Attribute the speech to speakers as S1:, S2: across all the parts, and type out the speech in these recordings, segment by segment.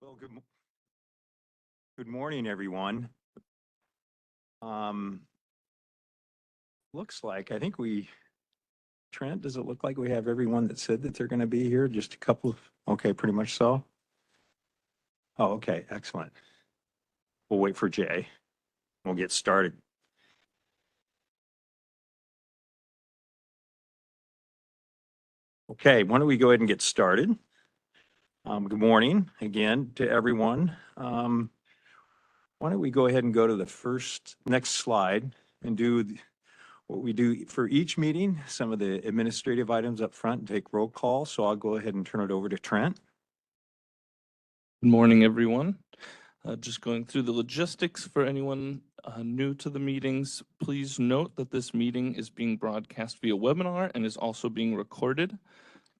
S1: Well, good morning, everyone. Looks like, I think Trent, does it look like we have everyone that said that they're going to be here? Just a couple of, okay, pretty much so. Oh, okay, excellent. We'll wait for Jay. We'll get started. Okay, why don't we go ahead and get started? Good morning again to everyone. Why don't we go ahead and go to the next slide and do what we do for each meeting, some of the administrative items up front, and take roll call. So I'll go ahead and turn it over to Trent.
S2: Good morning, everyone. Just going through the logistics for anyone new to the meetings. Please note that this meeting is being broadcast via webinar and is also being recorded.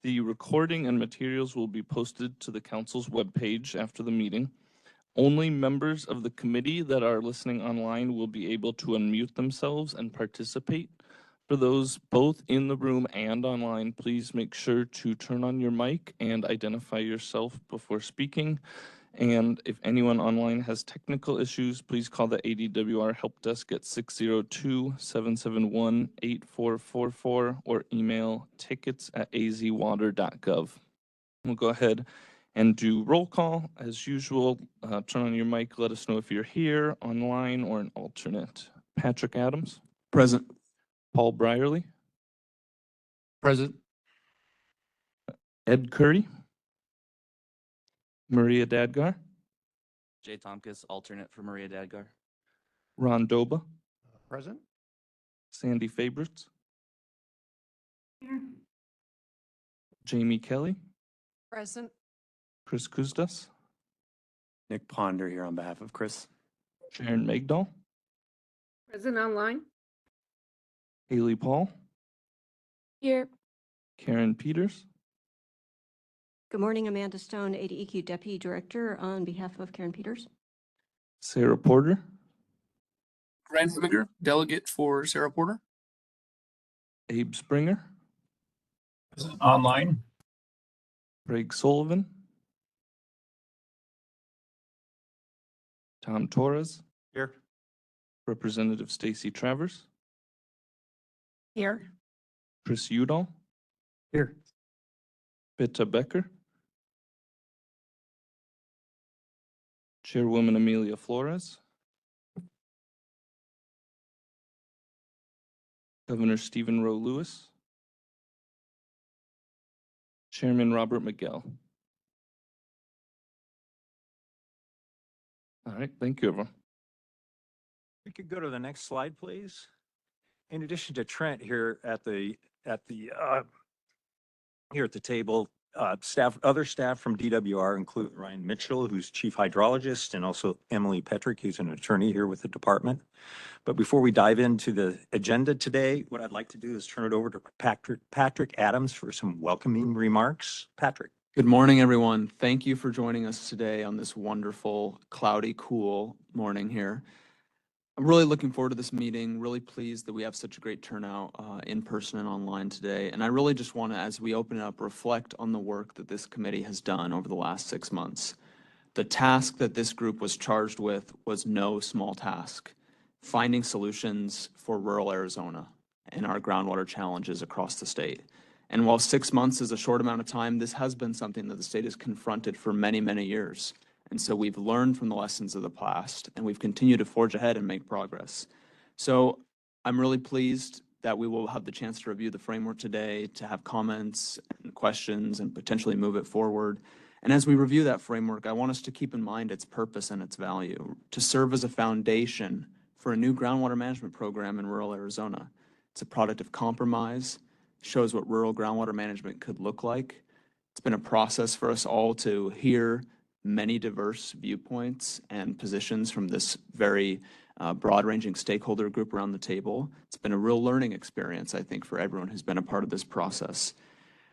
S2: The recording and materials will be posted to the council's webpage after the meeting. Only members of the committee that are listening online will be able to unmute themselves and participate. For those both in the room and online, please make sure to turn on your mic and identify yourself before speaking. And if anyone online has technical issues, please call the ADWR help desk at 602-771-8444 or email tickets@azwater.gov. We'll go ahead and do roll call as usual. Turn on your mic, let us know if you're here, online, or an alternate. Patrick Adams.
S3: Present.
S2: Paul Brierly.
S3: Present.
S2: Ed Curry. Maria Dadgar.
S4: Jay Tomkis, alternate for Maria Dadgar.
S2: Ron Doba.
S3: Present.
S2: Sandy Favorites. Jamie Kelly.
S5: Present.
S2: Chris Kuzdas.
S3: Nick Ponder here on behalf of Chris.
S2: Sharon Megdal.
S5: Present online.
S2: Haley Paul.
S5: Here.
S2: Karen Peters.
S6: Good morning, Amanda Stone, ADEQ Deputy Director on behalf of Karen Peters.
S2: Sarah Porter.
S7: Ryan Hemiger, delegate for Sarah Porter.
S2: Abe Springer.
S7: Online.
S2: Craig Sullivan. Tom Torres.
S1: Here.
S2: Representative Stacy Travers.
S5: Here.
S2: Chris Udall.
S3: Here.
S2: Bitta Becker. Chairwoman Amelia Flores. Governor Stephen Rowe Lewis. Chairman Robert Miguel. All right, thank you, everyone.
S1: We could go to the next slide, please. In addition to Trent here at the table, other staff from DWR include Ryan Mitchell, who's chief hydrologist, and also Emily Petrick, who's an attorney here with the department. But before we dive into the agenda today, what I'd like to do is turn it over to Patrick Adams for some welcoming remarks. Patrick.
S3: Good morning, everyone. Thank you for joining us today on this wonderful, cloudy, cool morning here. I'm really looking forward to this meeting, really pleased that we have such a great turnout in person and online today. And I really just want to, as we open it up, reflect on the work that this committee has done over the last 6 months. The task that this group was charged with was no small task, finding solutions for rural Arizona and our groundwater challenges across the state. And while 6 months is a short amount of time, this has been something that the state has confronted for many, many years. And so we've learned from the lessons of the past, and we've continued to forge ahead and make progress. So I'm really pleased that we will have the chance to review the framework today, to have comments and questions and potentially move it forward. And as we review that framework, I want us to keep in mind its purpose and its value, to serve as a foundation for a new groundwater management program in rural Arizona. It's a product of compromise, shows what rural groundwater management could look like. It's been a process for us all to hear many diverse viewpoints and positions from this very broad-ranging stakeholder group around the table. It's been a real learning experience, I think, for everyone who's been a part of this process.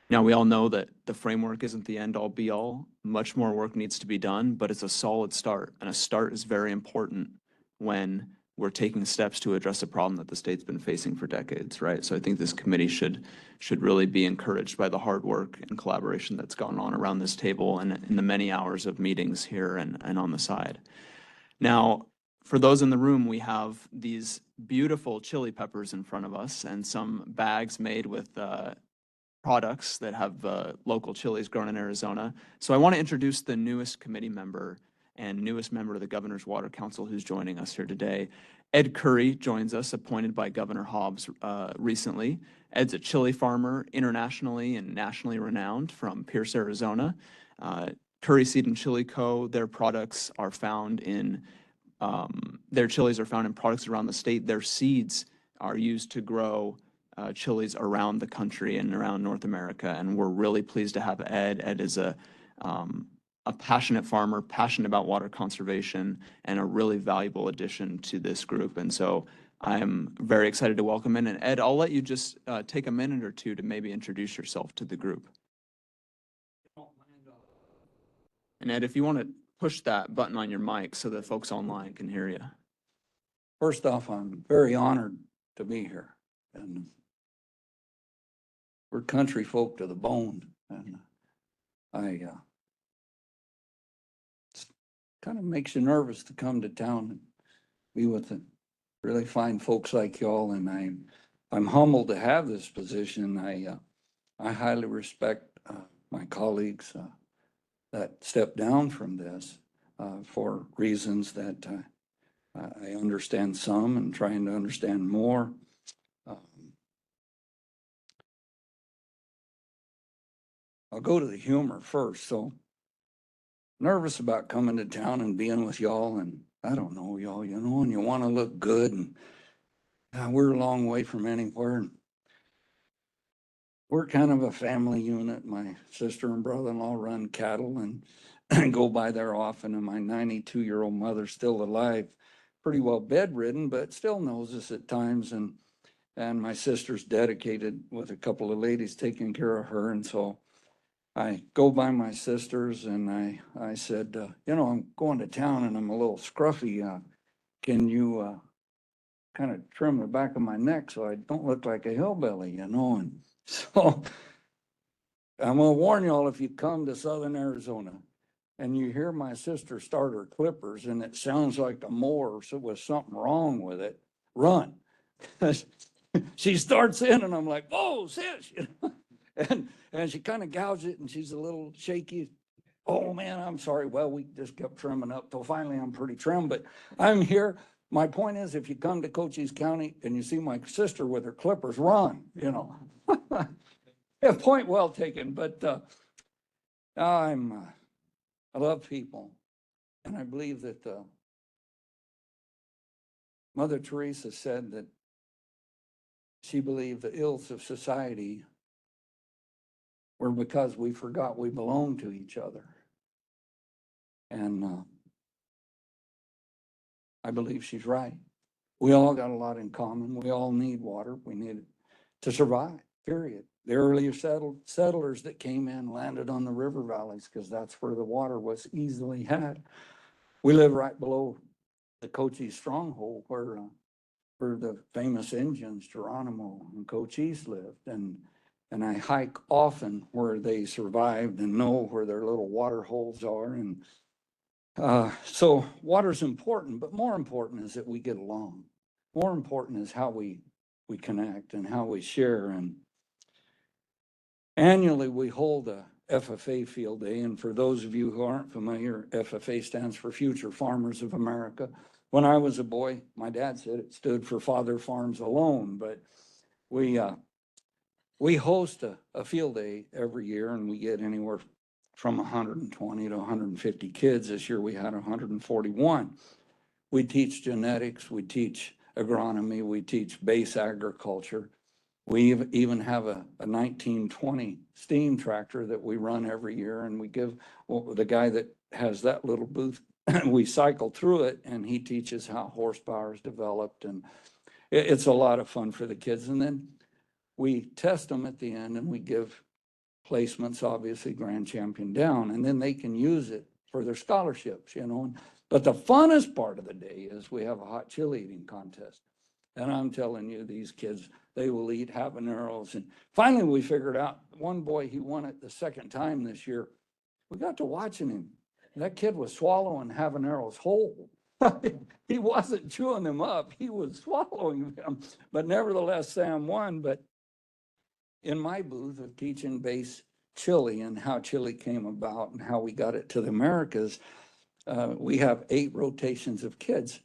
S3: Now, we all know that the framework isn't the end-all be-all. Much more work needs to be done, but it's a solid start, and a start is very important when we're taking steps to address a problem that the state's been facing for decades, right? So I think this committee should really be encouraged by the hard work and collaboration that's gone on around this table and in the many hours of meetings here and on the side. Now, for those in the room, we have these beautiful chili peppers in front of us and some bags made with products that have local chilies grown in Arizona. So I want to introduce the newest committee member and newest member of the Governor's Water Council who's joining us here today. Ed Curry joins us, appointed by Governor Hobbs recently. Ed's a chili farmer, internationally and nationally renowned from Pierce, Arizona. Curry Seed and Chili Co., their products are found in, their chilies are found in products around the state. Their seeds are used to grow chilies around the country and around North America. And we're really pleased to have Ed. Ed is a passionate farmer, passionate about water conservation, and a really valuable addition to this group. And so I'm very excited to welcome in. And Ed, I'll let you just take a minute or two to maybe introduce yourself to the group. And Ed, if you want to push that button on your mic so that folks online can hear you.
S8: First off, I'm very honored to be here, and we're country folk to the bone, and it kind of makes you nervous to come to town and be with the really fine folks like y'all, and I'm humbled to have this position. I highly respect my colleagues that stepped down from this for reasons that I understand some and trying to understand more. I'll go to the humor first. So nervous about coming to town and being with y'all, and I don't know y'all, you know, and you want to look good, and we're a long way from anywhere. And we're kind of a family unit. My sister and brother-in-law run cattle and go by there often, and my 92-year-old mother's still alive, pretty well bedridden, but still knows us at times. And my sister's dedicated with a couple of ladies taking care of her. And so I go by my sister's and I said, you know, I'm going to town and I'm a little scruffy. Can you kind of trim the back of my neck so I don't look like a hillbilly, you know? And so I'm gonna warn y'all, if you come to Southern Arizona and you hear my sister start her clippers and it sounds like a mower with something wrong with it, run. She starts in and I'm like, whoa, sis, you know? And she kind of gouges it and she's a little shaky. Oh man, I'm sorry. Well, we just kept trimming up till finally I'm pretty trim, but I'm here. My point is, if you come to Cochise County and you see my sister with her clippers, run, you know. Yeah, point well taken, but I love people. And I believe that Mother Teresa said that she believed the ills of society were because we forgot we belong to each other. And I believe she's right. We all got a lot in common. We all need water. We need it to survive, period. The earlier settlers that came in landed on the river valleys because that's where the water was easily had. We live right below the Cochise stronghold where the famous Indians, Geronimo and Cochise lived. And I hike often where they survived and know where their little water holes are. And so water's important, but more important is that we get along. More important is how we connect and how we share. And annually we hold a FFA field day. And for those of you who aren't familiar, FFA stands for Future Farmers of America. When I was a boy, my dad said it stood for Father Farms Alone, but we host a field day every year, and we get anywhere from 120 to 150 kids. This year we had 141. We teach genetics, we teach agronomy, we teach base agriculture. We even have a 1920 steam tractor that we run every year, and we give the guy that has that little booth, we cycle through it, and he teaches how horsepower is developed, and it's a lot of fun for the kids. And then we test them at the end, and we give placements, obviously grand champion down, and then they can use it for their scholarships, you know. But the funnest part of the day is we have a hot chili eating contest. And I'm telling you, these kids, they will eat habaneros. And finally, we figured out one boy, he won it the second time this year. We got to watching him. That kid was swallowing habaneros whole. He wasn't chewing them up, he was swallowing them. But nevertheless, Sam won. But in my booth of teaching base chili and how chili came about and how we got it to the Americas, we have 8 rotations of kids.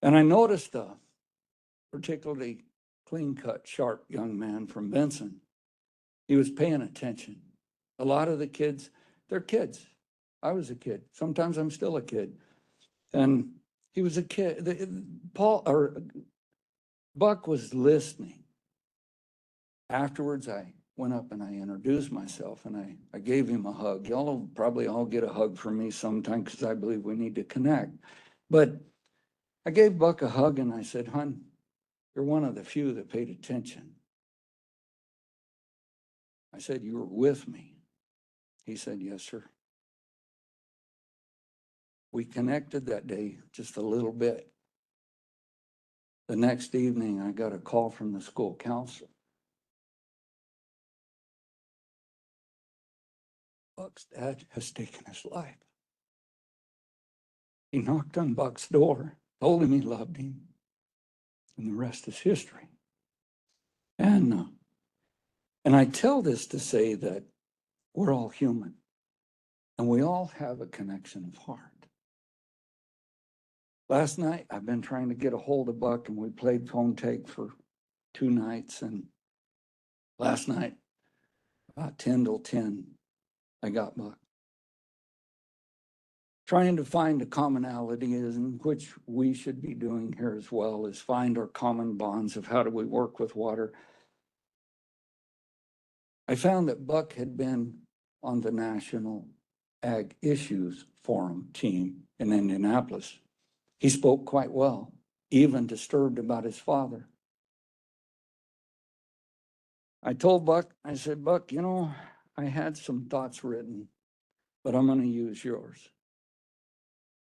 S8: And I noticed a particularly clean-cut, sharp young man from Benson. He was paying attention. A lot of the kids, they're kids. I was a kid. Sometimes I'm still a kid. And he was a kid. Buck was listening. Afterwards, I went up and I introduced myself and I gave him a hug. Y'all will probably all get a hug from me sometime because I believe we need to connect. But I gave Buck a hug and I said, "Hon, you're one of the few that paid attention." I said, "You were with me." He said, "Yes, sir." We connected that day just a little bit. The next evening, I got a call from the school counselor. Buck's dad has taken his life. He knocked on Buck's door, told him he loved him, and the rest is history. And I tell this to say that we're all human, and we all have a connection of heart. Last night, I've been trying to get a hold of Buck, and we played phone tag for 2 nights. And last night, about 10 till 10, I got Buck. Trying to find a commonality, in which we should be doing here as well, is find our common bonds of how do we work with water. I found that Buck had been on the National Ag Issues Forum team in Indianapolis. He spoke quite well, even disturbed about his father. I told Buck, I said, "Buck, you know, I had some thoughts written, but I'm going to use yours."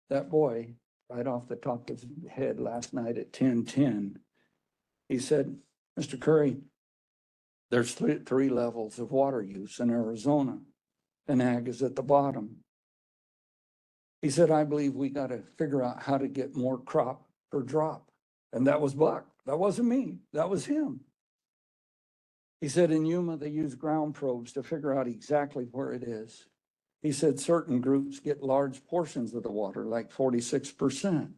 S8: That boy, right off the top of his head last night at 10:10, he said, "Mr. Curry, there's three levels of water use in Arizona, and ag is at the bottom." He said, "I believe we got to figure out how to get more crop per drop." And that was Buck. That wasn't me. That was him. He said, "In Yuma, they use ground probes to figure out exactly where it is." He said, "Certain groups get large portions of the water, like 46%.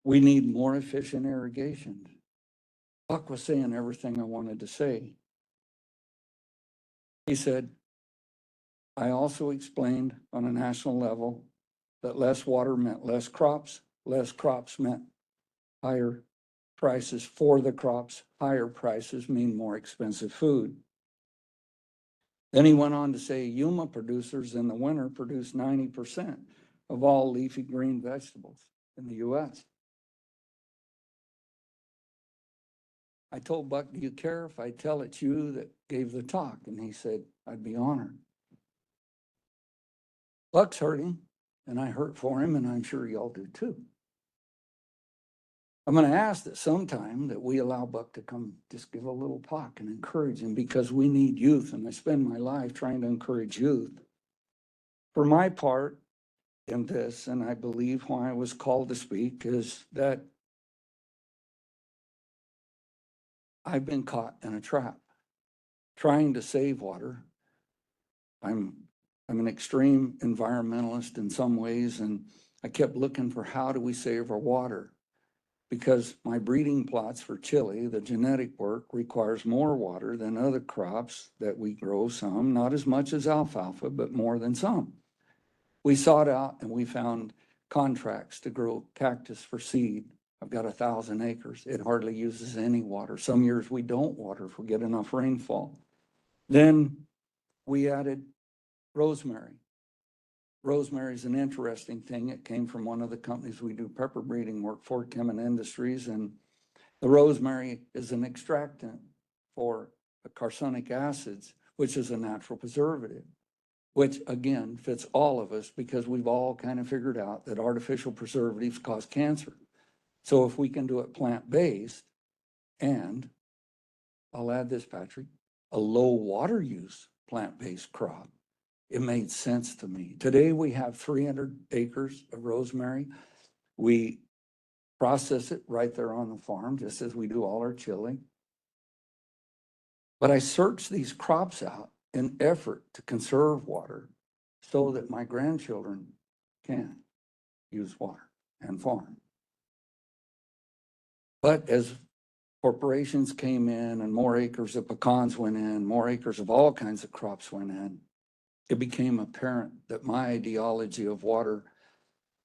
S8: We need more efficient irrigation." Buck was saying everything I wanted to say. He said, "I also explained on a national level that less water meant less crops meant higher prices for the crops, higher prices mean more expensive food." Then he went on to say Yuma producers in the winter produce 90% of all leafy green vegetables in the US. I told Buck, "Do you care if I tell it's you that gave the talk?" And he said, "I'd be honored." Buck's hurting, and I hurt for him, and I'm sure y'all do too. I'm going to ask that sometime that we allow Buck to come just give a little talk and encourage him, because we need youth, and I spend my life trying to encourage youth. For my part in this, and I believe why I was called to speak, is that I've been caught in a trap trying to save water. I'm an extreme environmentalist in some ways, and I kept looking for how do we save our water, because my breeding plots for chili, the genetic work requires more water than other crops that we grow. Some, not as much as alfalfa, but more than some. We sought out and we found contracts to grow cactus for seed. I've got 1,000 acres. It hardly uses any water. Some years we don't water if we get enough rainfall. Then we added rosemary. Rosemary is an interesting thing. It came from one of the companies we do pepper breeding work for, Kemin Industries, and the rosemary is an extractant for carcinic acids, which is a natural preservative. which again fits all of us because we've all kind of figured out that artificial preservatives cause cancer. So if we can do it plant-based, and I'll add this, Patrick, a low water use plant-based crop, it made sense to me. Today we have 300 acres of rosemary. We process it right there on the farm, just as we do all our chili. But I searched these crops out in effort to conserve water so that my grandchildren can use water and farm. But as corporations came in and more acres of pecans went in, more acres of all kinds of crops went in, it became apparent that my ideology of water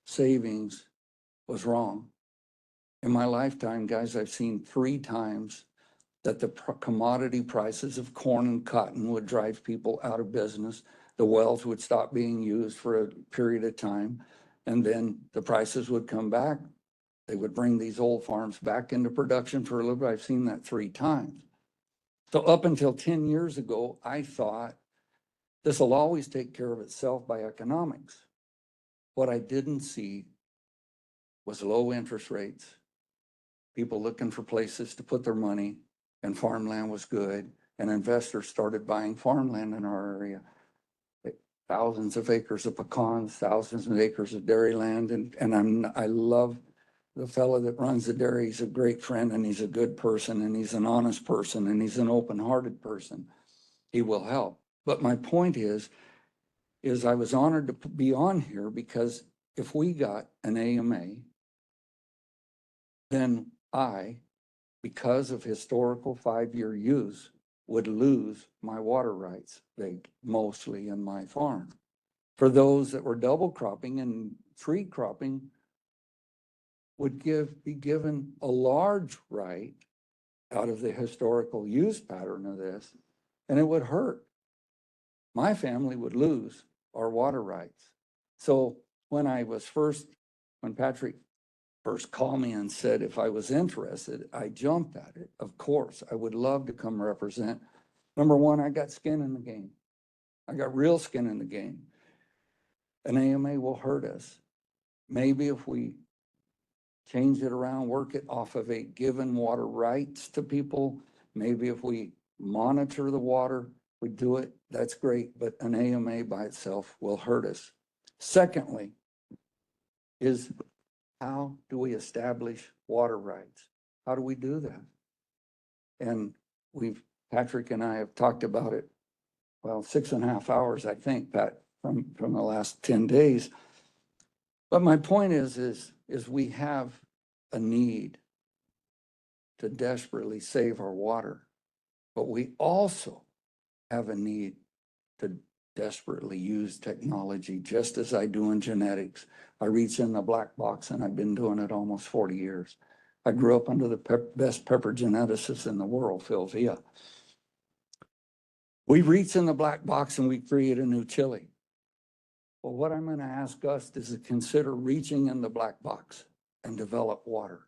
S8: savings was wrong. In my lifetime, guys, I've seen 3 times that the commodity prices of corn and cotton would drive people out of business. The wells would stop being used for a period of time, and then the prices would come back. They would bring these old farms back into production for a little bit. I've seen that 3 times. So up until 10 years ago, I thought this will always take care of itself by economics. What I didn't see was low interest rates, people looking for places to put their money, and farmland was good, and investors started buying farmland in our area. Thousands of acres of pecans, thousands of acres of dairy land, and I love the fellow that runs the dairy. He's a great friend, and he's a good person, and he's an honest person, and he's an open-hearted person. He will help. But my point is I was honored to be on here because if we got an AMA, then I, because of historical 5-year use, would lose my water rights, mostly in my farm. For those that were double cropping and tree cropping, would be given a large right out of the historical use pattern of this, and it would hurt. My family would lose our water rights. So when Patrick first called me and said if I was interested, I jumped at it. Of course, I would love to come represent. Number one, I got skin in the game. I got real skin in the game. An AMA will hurt us. Maybe if we change it around, work it off of a given water rights to people, maybe if we monitor the water, we do it, that's great, but an AMA by itself will hurt us. Secondly, is how do we establish water rights? How do we do that? And Patrick and I have talked about it, well, 6.5 hours, I think, Pat, from the last 10 days. But my point is we have a need to desperately save our water, but we also have a need to desperately use technology, just as I do in genetics. I reach in the black box, and I've been doing it almost 40 years. I grew up under the best pepper geneticist in the world, Phil Villa. We reach in the black box and we create a new chili. Well, what I'm going to ask us is to consider reaching in the black box and develop water.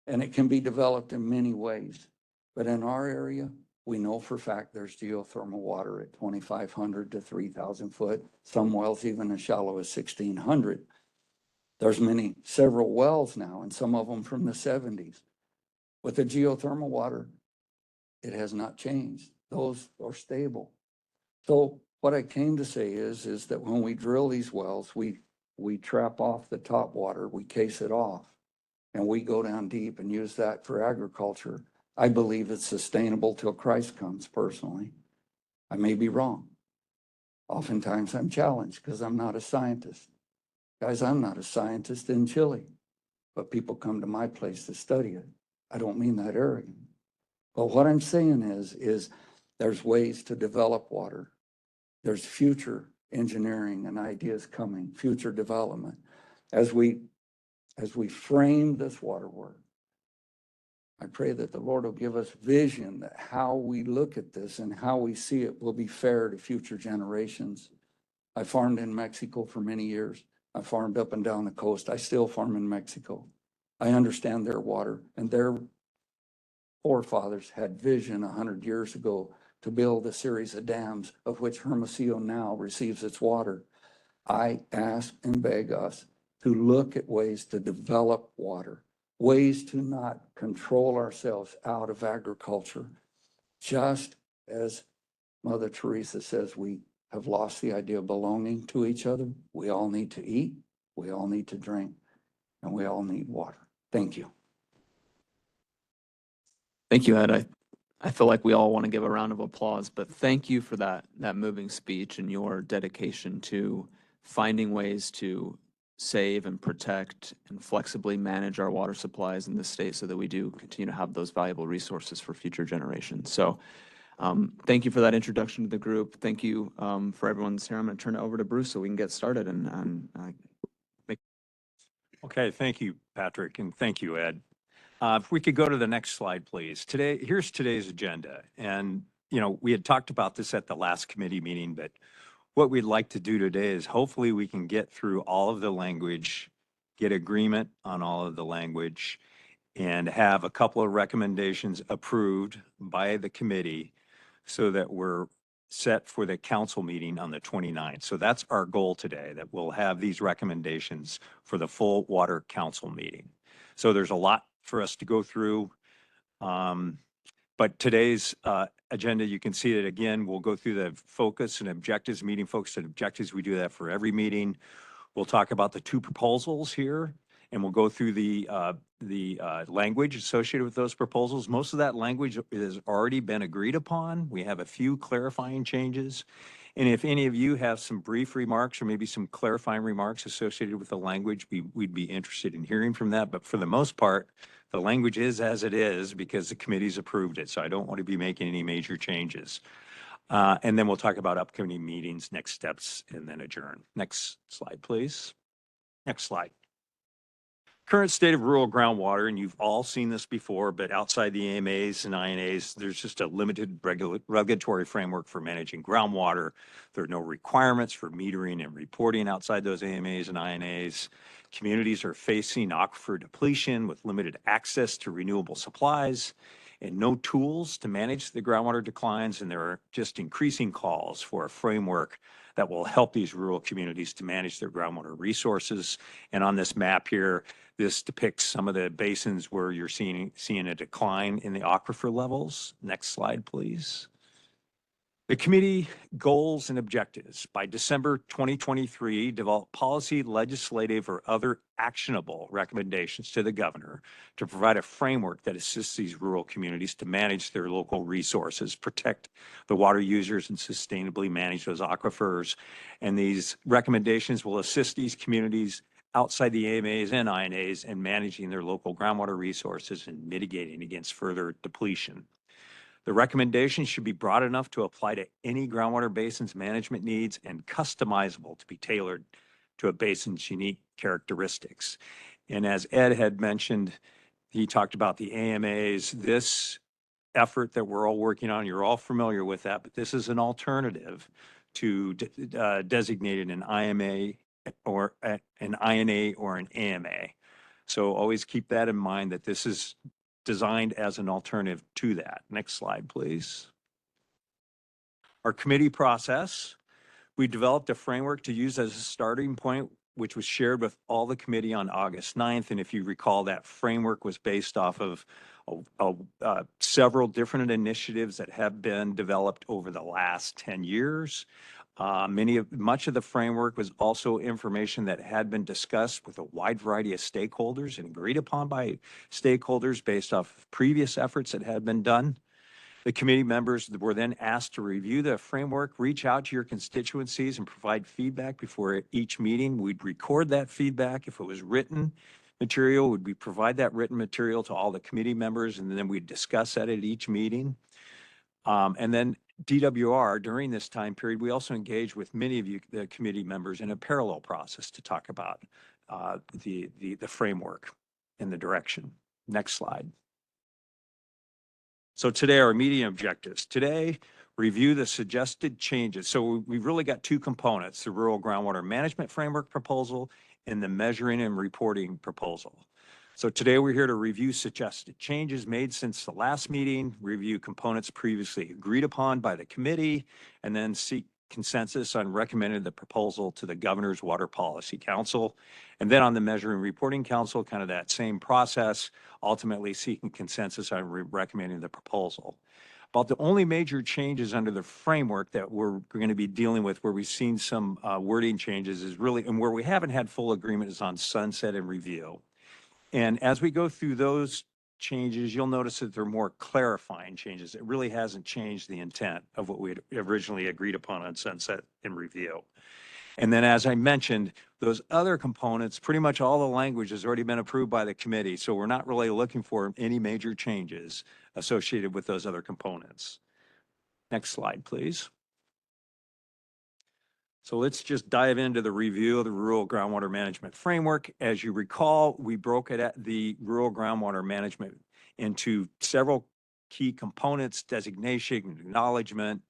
S8: And it can be developed in many ways. But in our area, we know for a fact there's geothermal water at 2,500 to 3,000 foot. Some wells even as shallow as 1,600. There's several wells now, and some of them from the 70s. With the geothermal water, it has not changed. Those are stable. So what I came to say is that when we drill these wells, we trap off the top water, we case it off, and we go down deep and use that for agriculture. I believe it's sustainable till Christ comes, personally. I may be wrong. Oftentimes I'm challenged because I'm not a scientist. Guys, I'm not a scientist in Chile, but people come to my place to study it. I don't mean that arrogant. But what I'm saying is there's ways to develop water. There's future engineering and ideas coming, future development. As we frame this water work, I pray that the Lord will give us vision that how we look at this and how we see it will be fair to future generations. I farmed in Mexico for many years. I farmed up and down the coast. I still farm in Mexico. I understand their water, and their forefathers had vision 100 years ago to build a series of dams of which Hermosillo now receives its water. I ask and beg us to look at ways to develop water, ways to not control ourselves out of agriculture. Just as Mother Teresa says, we have lost the idea of belonging to each other. We all need to eat, we all need to drink, and we all need water. Thank you.
S3: Thank you, Ed. I feel like we all want to give a round of applause, but thank you for that moving speech and your dedication to finding ways to save and protect and flexibly manage our water supplies in this state so that we do continue to have those valuable resources for future generations. So thank you for that introduction to the group. Thank you for everyone's here. I'm going to turn it over to Bruce so we can get started and make.
S1: Okay, thank you, Patrick, and thank you, Ed. If we could go to the next slide, please. Here's today's agenda. And, you know, we had talked about this at the last committee meeting, but what we'd like to do today is hopefully we can get through all of the language, get agreement on all of the language, and have a couple of recommendations approved by the committee so that we're set for the council meeting on the 29th. So that's our goal today, that we'll have these recommendations for the full water council meeting. So there's a lot for us to go through. But today's agenda, you can see it again. We'll go through the focus and objectives, meeting focus and objectives. We do that for every meeting. We'll talk about the two proposals here, and we'll go through the language associated with those proposals. Most of that language has already been agreed upon. We have a few clarifying changes. And if any of you have some brief remarks or maybe some clarifying remarks associated with the language, we'd be interested in hearing from that. But for the most part, the language is as it is because the committee's approved it. So I don't want to be making any major changes. And then we'll talk about upcoming meetings, next steps, and then adjourn. Next slide, please. Next slide. Current state of rural groundwater, and you've all seen this before, but outside the AMAs and INAs, there's just a limited regulatory framework for managing groundwater. There are no requirements for metering and reporting outside those AMAs and INAs. Communities are facing aquifer depletion with limited access to renewable supplies and no tools to manage the groundwater declines, and there are just increasing calls for a framework that will help these rural communities to manage their groundwater resources. And on this map here, this depicts some of the basins where you're seeing a decline in the aquifer levels. Next slide, please. The committee goals and objectives. By December 2023, develop policy, legislative, or other actionable recommendations to the governor to provide a framework that assists these rural communities to manage their local resources, protect the water users, and sustainably manage those aquifers. And these recommendations will assist these communities outside the AMAs and INAs in managing their local groundwater resources and mitigating against further depletion. The recommendations should be broad enough to apply to any groundwater basin's management needs and customizable to be tailored to a basin's unique characteristics. And as Ed had mentioned, he talked about the AMAs. This effort that we're all working on, you're all familiar with that, but this is an alternative to designated an IMA or an INA or an AMA. So always keep that in mind that this is designed as an alternative to that. Next slide, please. Our committee process, we developed a framework to use as a starting point, which was shared with all the committee on August 9th. And if you recall, that framework was based off of several different initiatives that have been developed over the last 10 years. Much of the framework was also information that had been discussed with a wide variety of stakeholders and agreed upon by stakeholders based off of previous efforts that had been done. The committee members were then asked to review the framework, reach out to your constituencies and provide feedback before each meeting. We'd record that feedback. If it was written material, we provide that written material to all the committee members, and then we'd discuss that at each meeting. And then DWR, during this time period, we also engaged with many of you, the committee members, in a parallel process to talk about the framework and the direction. Next slide. So today, our meeting objectives. Today, review the suggested changes. So we've really got two components, the Rural Groundwater Management Framework proposal and the Measuring and Reporting proposal. So today we're here to review suggested changes made since the last meeting, review components previously agreed upon by the committee, and then seek consensus on recommending the proposal to the Governor's Water Policy Council. And then on the Measuring and Reporting Council, kind of that same process, ultimately seeking consensus on recommending the proposal. About the only major changes under the framework that we're going to be dealing with where we've seen some wording changes is really, and where we haven't had full agreement is on sunset and review. And as we go through those changes, you'll notice that they're more clarifying changes. It really hasn't changed the intent of what we had originally agreed upon on sunset and review. And then, as I mentioned, those other components, pretty much all the language has already been approved by the committee. So we're not really looking for any major changes associated with those other components. Next slide, please. So let's just dive into the review of the Rural Groundwater Management Framework. As you recall, we broke it at the Rural Groundwater Management into several key components: designation, acknowledgement,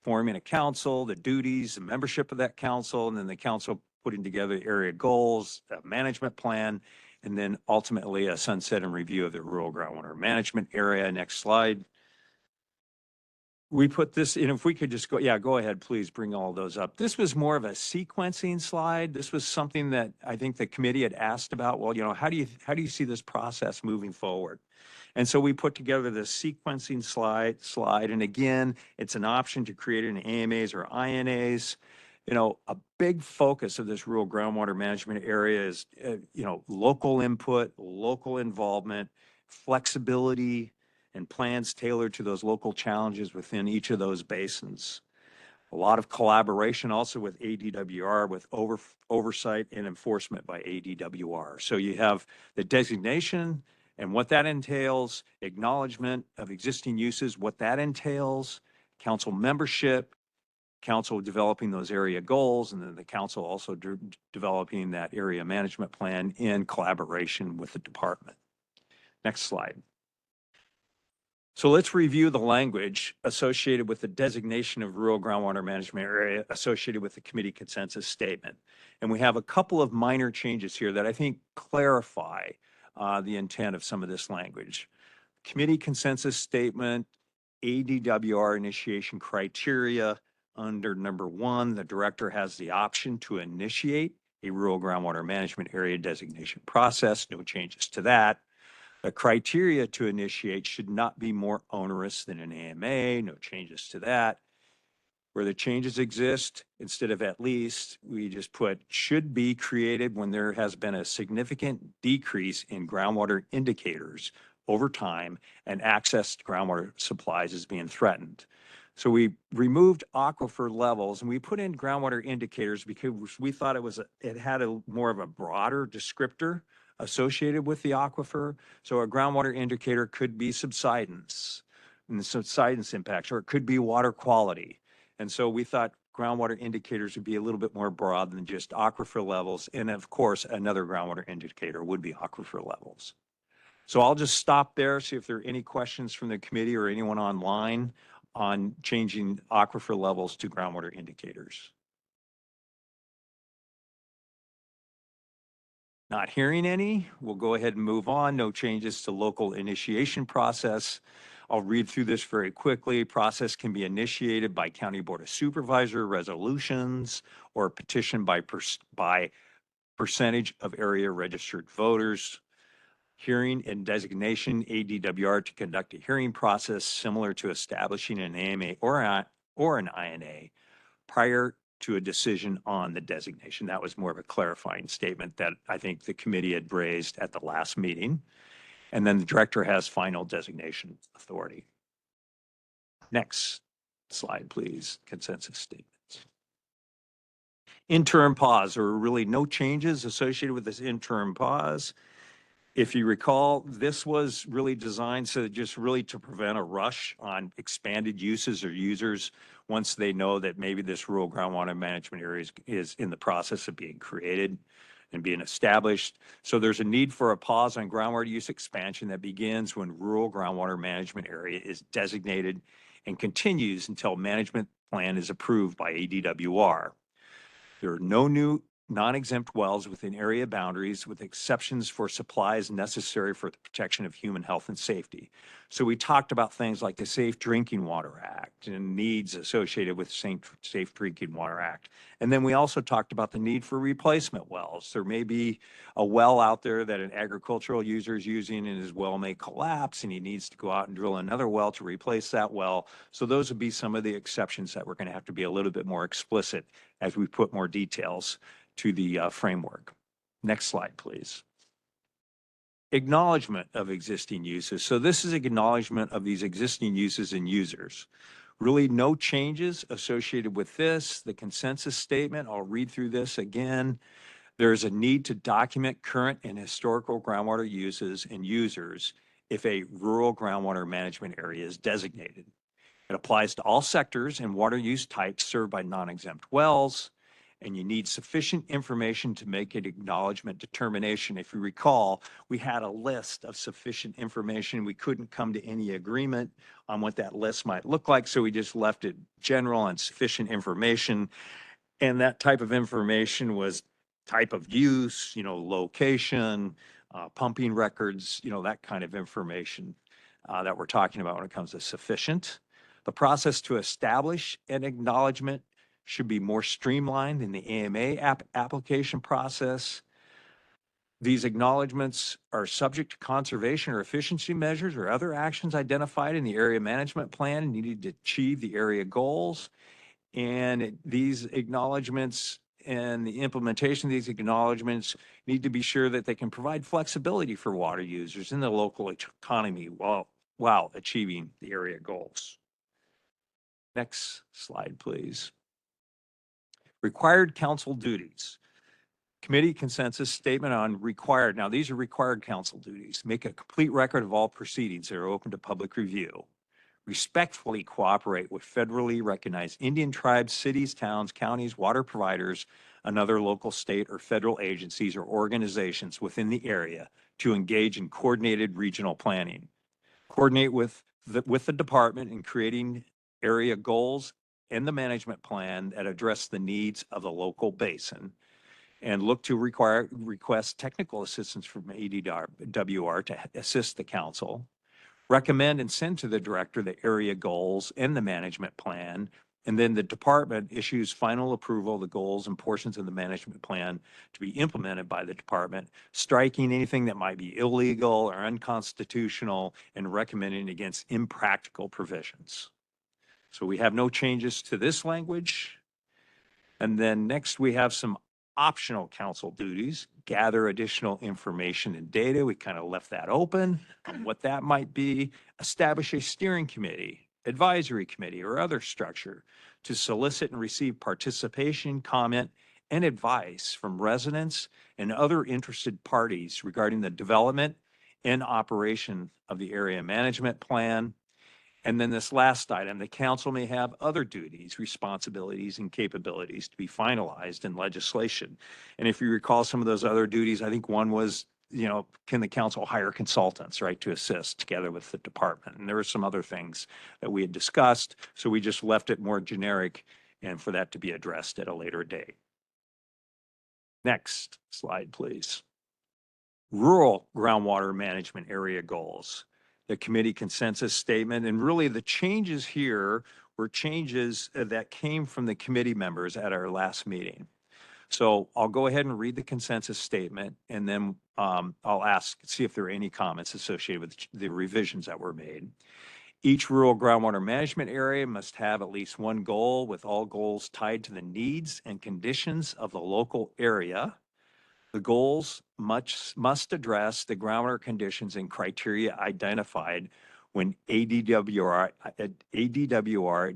S1: forming a council, the duties, the membership of that council, and then the council putting together area goals, a management plan, and then ultimately a sunset and review of the rural groundwater management area. Next slide. We put this in, if we could just go, yeah, go ahead, please bring all those up. This was more of a sequencing slide. This was something that I think the committee had asked about. Well, how do you see this process moving forward? And so we put together the sequencing slide. And again, it's an option to create an AMAs or INAs. A big focus of this rural groundwater management area is, local input, local involvement, flexibility, and plans tailored to those local challenges within each of those basins. A lot of collaboration also with ADWR, with oversight and enforcement by ADWR. So you have the designation and what that entails, acknowledgement of existing uses, what that entails, council membership, council developing those area goals, and then the council also developing that area management plan in collaboration with the department. Next slide. So let's review the language associated with the designation of rural groundwater management area associated with the committee consensus statement. And we have a couple of minor changes here that I think clarify the intent of some of this language. Committee consensus statement, ADWR initiation criteria. Under number 1, the director has the option to initiate a rural groundwater management area designation process. No changes to that. The criteria to initiate should not be more onerous than an AMA. No changes to that. Where the changes exist, instead of at least, we just put should be created when there has been a significant decrease in groundwater indicators over time and access to groundwater supplies is being threatened. So we removed aquifer levels and we put in groundwater indicators because we thought it had a more of a broader descriptor associated with the aquifer. So a groundwater indicator could be subsidence and the subsidence impacts, or it could be water quality. And so we thought groundwater indicators would be a little bit more broad than just aquifer levels. And of course, another groundwater indicator would be aquifer levels. So I'll just stop there, see if there are any questions from the committee or anyone online on changing aquifer levels to groundwater indicators. Not hearing any, we'll go ahead and move on. No changes to local initiation process. I'll read through this very quickly. Process can be initiated by County Board of Supervisor resolutions or petition by percentage of area registered voters. Hearing and designation, ADWR to conduct a hearing process similar to establishing an AMA or an INA prior to a decision on the designation. That was more of a clarifying statement that I think the committee had raised at the last meeting. And then the director has final designation authority. Next slide, please. Consensus statements. Interim pause. There were really no changes associated with this interim pause. If you recall, this was really designed so just really to prevent a rush on expanded uses or users once they know that maybe this rural groundwater management area is in the process of being created and being established. So there's a need for a pause on groundwater use expansion that begins when rural groundwater management area is designated and continues until management plan is approved by ADWR. There are no new non-exempt wells within area boundaries with exceptions for supplies necessary for the protection of human health and safety. So we talked about things like the Safe Drinking Water Act and needs associated with Safe Drinking Water Act. And then we also talked about the need for replacement wells. There may be a well out there that an agricultural user is using and his well may collapse and he needs to go out and drill another well to replace that well. So those would be some of the exceptions that we're going to have to be a little bit more explicit as we put more details to the framework. Next slide, please. Acknowledgement of existing uses. So this is acknowledgement of these existing uses and users. Really no changes associated with this. The consensus statement, I'll read through this again. There is a need to document current and historical groundwater uses and users if a rural groundwater management area is designated. It applies to all sectors and water use types served by non-exempt wells, and you need sufficient information to make an acknowledgement determination. If you recall, we had a list of sufficient information. We couldn't come to any agreement on what that list might look like, so we just left it general and sufficient information. And that type of information was type of use, location, pumping records, that kind of information that we're talking about when it comes to sufficient. The process to establish an acknowledgement should be more streamlined in the AMA application process. These acknowledgements are subject to conservation or efficiency measures or other actions identified in the area management plan needed to achieve the area goals. And these acknowledgements and the implementation of these acknowledgements need to be sure that they can provide flexibility for water users in the local economy while achieving the area goals. Next slide, please. Required council duties. Committee consensus statement on required. Now, these are required council duties. Make a complete record of all proceedings that are open to public review. Respectfully cooperate with federally recognized Indian tribes, cities, towns, counties, water providers, and other local, state, or federal agencies or organizations within the area to engage in coordinated regional planning. Coordinate with the department in creating area goals and the management plan that address the needs of the local basin, and look to request technical assistance from ADWR to assist the council. Recommend and send to the director the area goals and the management plan, and then the department issues final approval of the goals and portions of the management plan to be implemented by the department, striking anything that might be illegal or unconstitutional and recommending against impractical provisions. So we have no changes to this language. And then next we have some optional council duties, gather additional information and data. We kind of left that open, what that might be. Establish a steering committee, advisory committee, or other structure to solicit and receive participation, comment, and advice from residents and other interested parties regarding the development and operation of the area management plan. And then this last item, the council may have other duties, responsibilities, and capabilities to be finalized in legislation. And if you recall some of those other duties, I think one was, can the council hire consultants, right, to assist together with the department? And there were some other things that we had discussed, so we just left it more generic and for that to be addressed at a later date. Next slide, please. Rural groundwater management area goals. The committee consensus statement, and really the changes here were changes that came from the committee members at our last meeting. So I'll go ahead and read the consensus statement, and then I'll see if there are any comments associated with the revisions that were made. Each rural groundwater management area must have at least one goal, with all goals tied to the needs and conditions of the local area. The goals must address the groundwater conditions and criteria identified when ADWR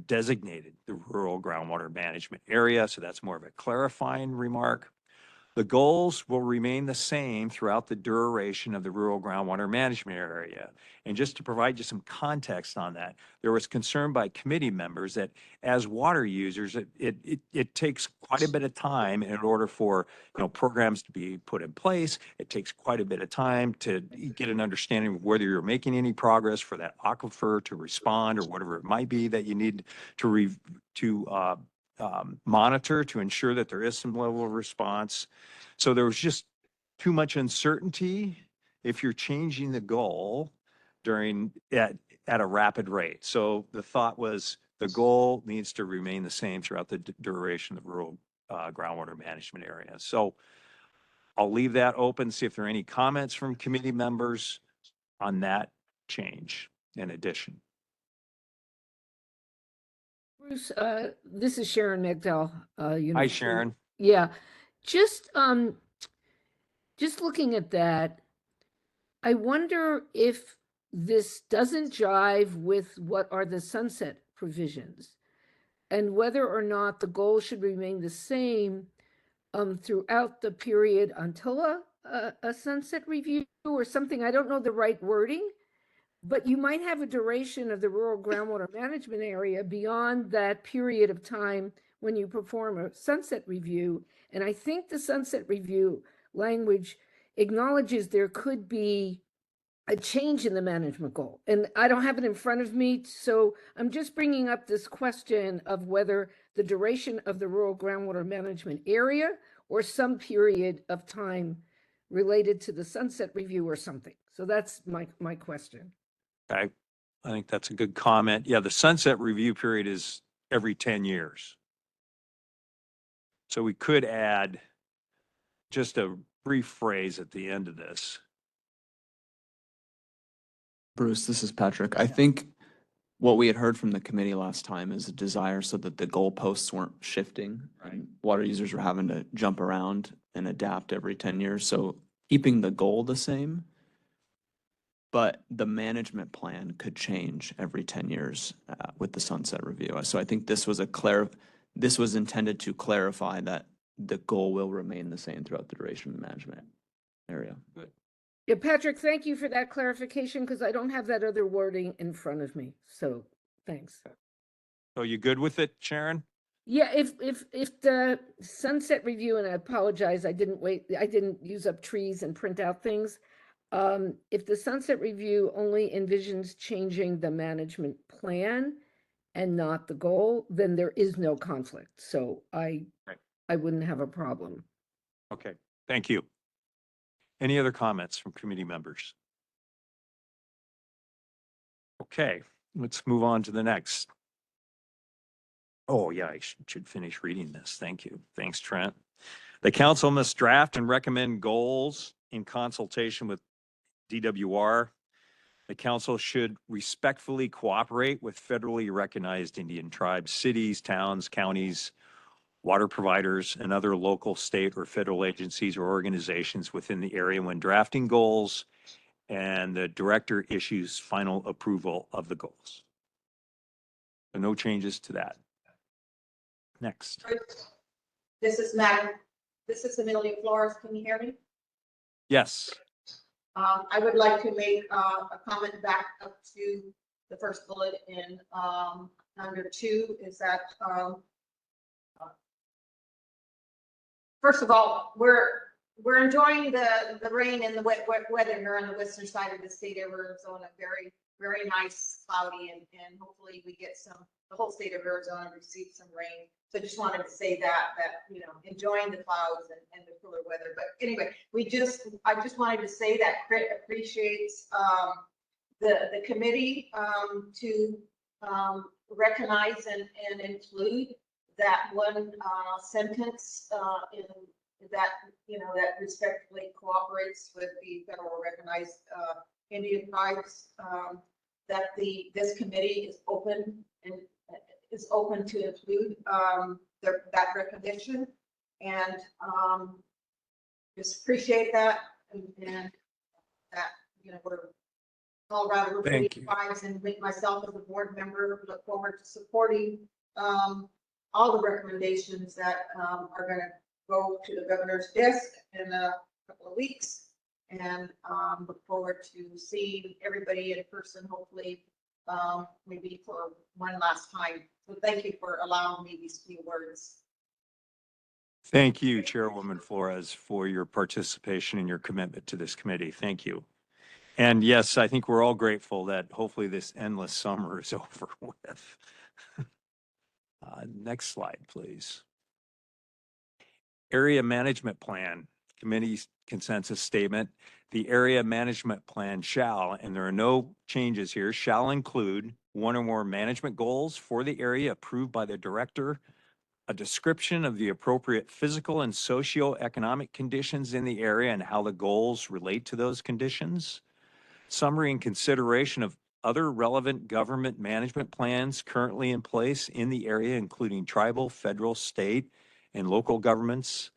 S1: designated the rural groundwater management area. So that's more of a clarifying remark. The goals will remain the same throughout the duration of the rural groundwater management area. And just to provide you some context on that, there was concern by committee members that as water users, it takes quite a bit of time in order for programs to be put in place. It takes quite a bit of time to get an understanding of whether you're making any progress for that aquifer to respond or whatever it might be that you need to monitor to ensure that there is some level of response. So there was just too much uncertainty if you're changing the goal at a rapid rate. So the thought was the goal needs to remain the same throughout the duration of the rural groundwater management area. So I'll leave that open, see if there are any comments from committee members on that change in addition.
S5: Bruce, this is Sharon Megdal.
S1: Hi, Sharon.
S5: Yeah, just, just looking at that, I wonder if this doesn't jive with what are the sunset provisions and whether or not the goal should remain the same throughout the period until a sunset review or something. I don't know the right wording, but you might have a duration of the rural groundwater management area beyond that period of time when you perform a sunset review. And I think the sunset review language acknowledges there could be a change in the management goal. And I don't have it in front of me, so I'm just bringing up this question of whether the duration of the rural groundwater management area or some period of time related to the sunset review or something. So that's my question.
S1: Okay, I think that's a good comment. Yeah, the sunset review period is every 10 years. So we could add just a brief phrase at the end of this.
S3: Bruce, this is Patrick. I think what we had heard from the committee last time is a desire so that the goalposts weren't shifting.
S1: Right.
S3: Water users were having to jump around and adapt every 10 years. So keeping the goal the same, but the management plan could change every 10 years with the sunset review. So I think this was this was intended to clarify that the goal will remain the same throughout the duration of the management area.
S5: Yeah, Patrick, thank you for that clarification because I don't have that other wording in front of me. So thanks.
S1: So you good with it, Sharon?
S5: Yeah, if the sunset review, and I apologize, I didn't use up trees and print out things. If the sunset review only envisions changing the management plan and not the goal, then there is no conflict. So I wouldn't have a problem.
S1: Okay, thank you. Any other comments from committee members? Okay, let's move on to the next. Oh yeah, I should finish reading this. Thank you. Thanks, Trent. The council must draft and recommend goals in consultation with DWR. The council should respectfully cooperate with federally recognized Indian tribes, cities, towns, counties, water providers, and other local, state, or federal agencies or organizations within the area when drafting goals, and the director issues final approval of the goals. So no changes to that. Next.
S9: This is Amelia Flores. Can you hear me?
S1: Yes.
S9: I would like to make a comment back up to the first bullet in under 2 is that first of all, we're enjoying the rain and the wet weather here on the western side of the state of Arizona. Very, very nice, cloudy, and hopefully we get the whole state of Arizona receive some rain. So I just wanted to say that enjoying the clouds and the cooler weather. But anyway, I just wanted to say that Crit appreciates the committee to recognize and include that one sentence in that that respectfully cooperates with the federal recognized Indian tribes. That this committee is open to include that recognition, and just appreciate that, and that we're Colorado tribes, and with myself as a board member look forward to supporting all the recommendations that are going to go to the governor's desk in a couple of weeks, and look forward to seeing everybody in person, hopefully maybe for one last time. So thank you for allowing me these few words.
S1: Thank you, Chairwoman Flores, for your participation and your commitment to this committee. Thank you. And yes, I think we're all grateful that hopefully this endless summer is over with. Next slide, please. Area Management Plan, Committee's consensus statement. The Area Management Plan shall, and there are no changes here, shall include one or more management goals for the area approved by the director, a description of the appropriate physical and socioeconomic conditions in the area and how the goals relate to those conditions, summary and consideration of other relevant government management plans currently in place in the area, including tribal, federal, state, and local governments,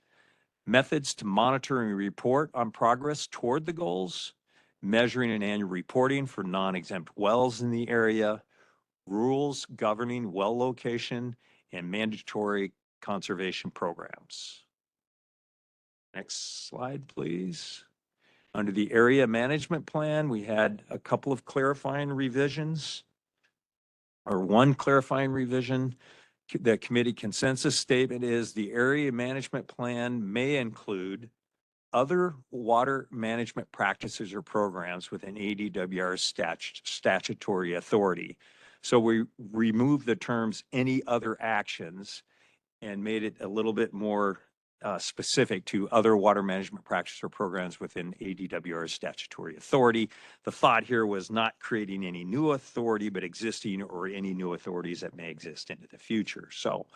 S1: methods to monitor and report on progress toward the goals, measuring and annual reporting for non-exempt wells in the area, rules governing well location, and mandatory conservation programs. Next slide, please. Under the area management plan, we had a couple of clarifying revisions, or one clarifying revision. The committee consensus statement is the area management plan may include other water management practices or programs within ADWR's statutory authority. So we removed the terms any other actions and made it a little bit more specific to other water management practices or programs within ADWR's statutory authority. The thought here was not creating any new authority, but existing or any new authorities that may exist into the future. So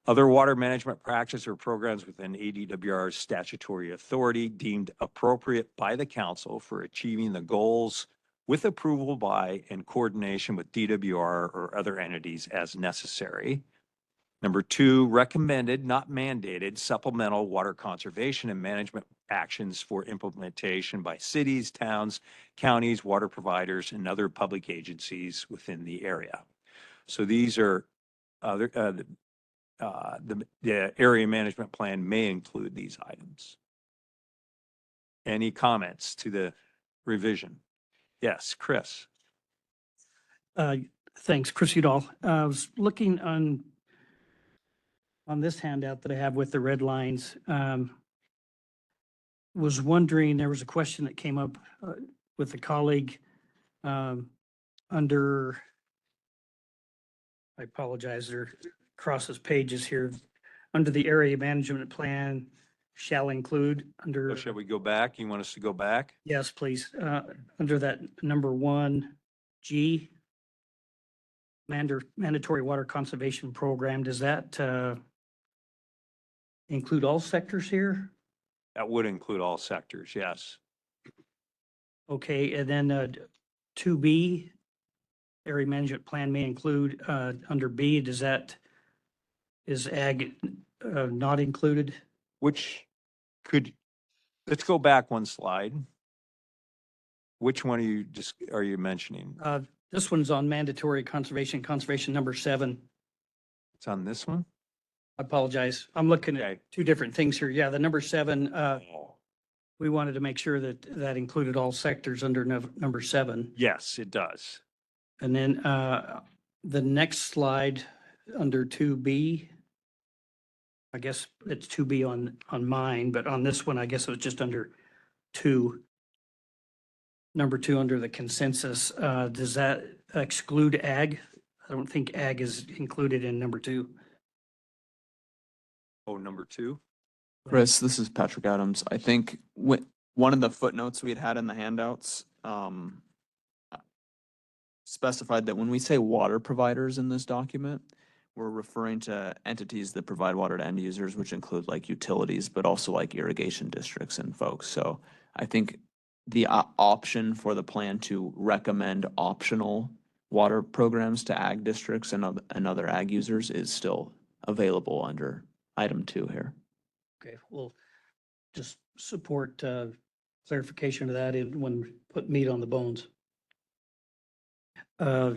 S1: other water management practices or programs within ADWR's statutory authority deemed appropriate by the council for achieving the goals with approval by and coordination with DWR or other entities as necessary. Number two, recommended, not mandated, supplemental water conservation and management actions for implementation by cities, towns, counties, water providers, and other public agencies within the area. So these are other, the area management plan may include these items. Any comments to the revision? Yes, Chris.
S10: Thanks, Chris Udall. I was looking on this handout that I have with the red lines. Was wondering, there was a question that came up with a colleague under, I apologize, there crosses pages here. Under the area management plan shall include under.
S1: Oh, shall we go back? You want us to go back?
S10: Yes, please. Under that number 1G, mandatory water conservation program, does that include all sectors here?
S1: That would include all sectors, yes.
S10: Okay, and then 2B, area management plan may include, under B, is ag not included?
S1: Which let's go back one slide. Which one are you mentioning?
S10: This one's on mandatory conservation number 7.
S1: It's on this one?
S10: I apologize. I'm looking
S1: Okay.
S10: at two different things here. Yeah, the number 7,
S1: Oh,
S10: we wanted to make sure that included all sectors under number 7.
S1: yes, it does.
S10: And then the next slide under 2B, I guess it's 2B on mine, but on this one, I guess it was just under 2. Number 2 under the consensus, does that exclude ag? I don't think ag is included in number 2.
S1: Oh, number 2?
S3: Chris, this is Patrick Adams. I think one of the footnotes we had in the handouts specified that when we say water providers in this document, we're referring to entities that provide water to end users, which include like utilities, but also like irrigation districts and folks. So I think the option for the plan to recommend optional water programs to ag districts and other ag users is still available under item 2 here.
S10: Okay, we'll just support clarification of that when we put meat on the bones. I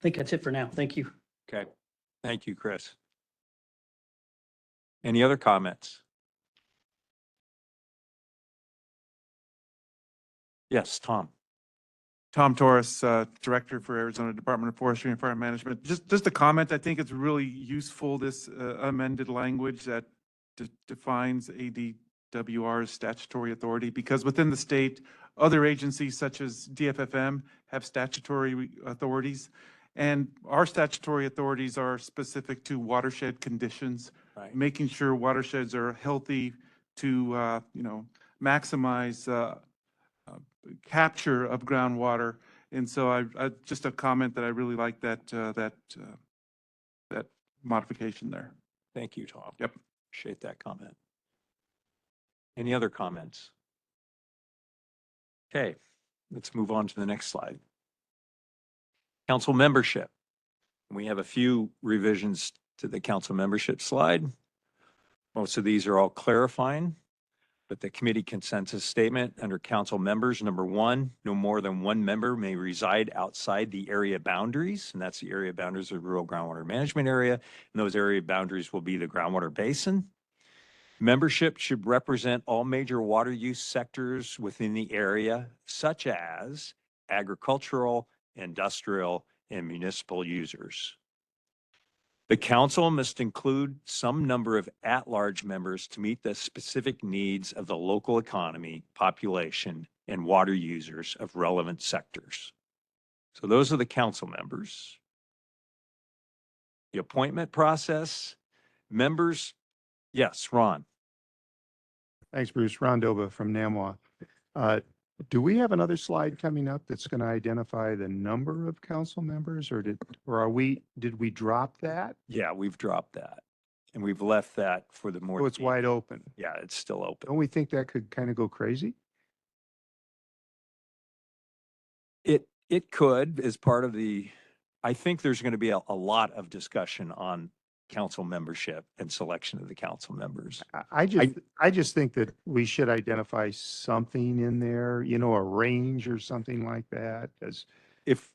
S10: think that's it for now. Thank you.
S1: Okay. Thank you, Chris. Any other comments? Yes, Tom.
S11: Tom Torres, Director for Arizona Department of Forestry and Fire Management. Just a comment, I think it's really useful, this amended language that defines ADWR's statutory authority, because within the state, other agencies such as DFFM have statutory authorities. And our statutory authorities are specific to watershed conditions,
S1: Right.
S11: making sure watersheds are healthy to, maximize capture of groundwater. And so I just a comment that I really like that modification there.
S1: Thank you, Tom.
S11: Yep.
S1: Appreciate that comment. Any other comments? Okay, let's move on to the next slide. Council membership. We have a few revisions to the council membership slide. Most of these are all clarifying, but the committee consensus statement under council members, number one, no more than one member may reside outside the area boundaries, and that's the area boundaries of rural groundwater management area. And those area boundaries will be the groundwater basin. Membership should represent all major water use sectors within the area, such as agricultural, industrial, and municipal users. The council must include some number of at-large members to meet the specific needs of the local economy, population, and water users of relevant sectors. So those are the council members. The appointment process, members, yes, Ron.
S12: Thanks, Bruce. Ron Doba from Namwa. Do we have another slide coming up that's going to identify the number of council members, or did we drop that?
S1: Yeah, we've dropped that. And we've left that for the more.
S12: So it's wide open.
S1: Yeah, it's still open.
S12: Don't we think that could kind of go crazy?
S1: It could as part of the, I think there's going to be a lot of discussion on council membership and selection of the council members.
S12: I just think that we should identify something in there, a range or something like that, as
S1: If,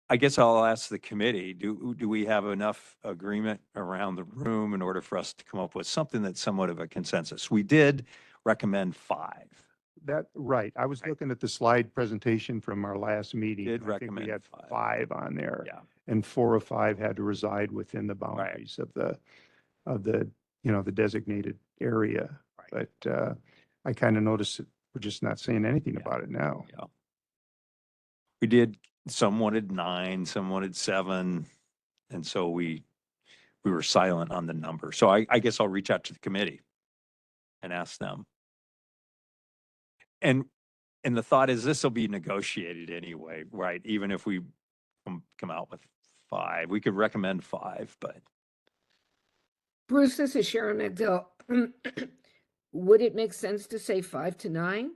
S1: I guess I'll ask the committee, do we have enough agreement around the room in order for us to come up with something that's somewhat of a consensus? We did recommend 5.
S12: right. I was looking at the slide presentation from our last meeting.
S1: Did
S12: and I think we
S1: recommend
S12: had
S1: 5.
S12: 5 on there.
S1: Yeah.
S12: And 4 of 5 had to reside within the boundaries of the the designated area.
S1: Right.
S12: But I kind of noticed that we're just not saying anything
S1: Yeah.
S12: about it now.
S1: Yeah. We did, some wanted 9, some wanted 7. And so we were silent on the number. So I guess I'll reach out to the committee and ask them. And the thought is this will be negotiated anyway, right? Even if we come out with 5, we could recommend 5, but
S5: Bruce, this is Sharon Magdell. Would it make sense to say 5 to 9?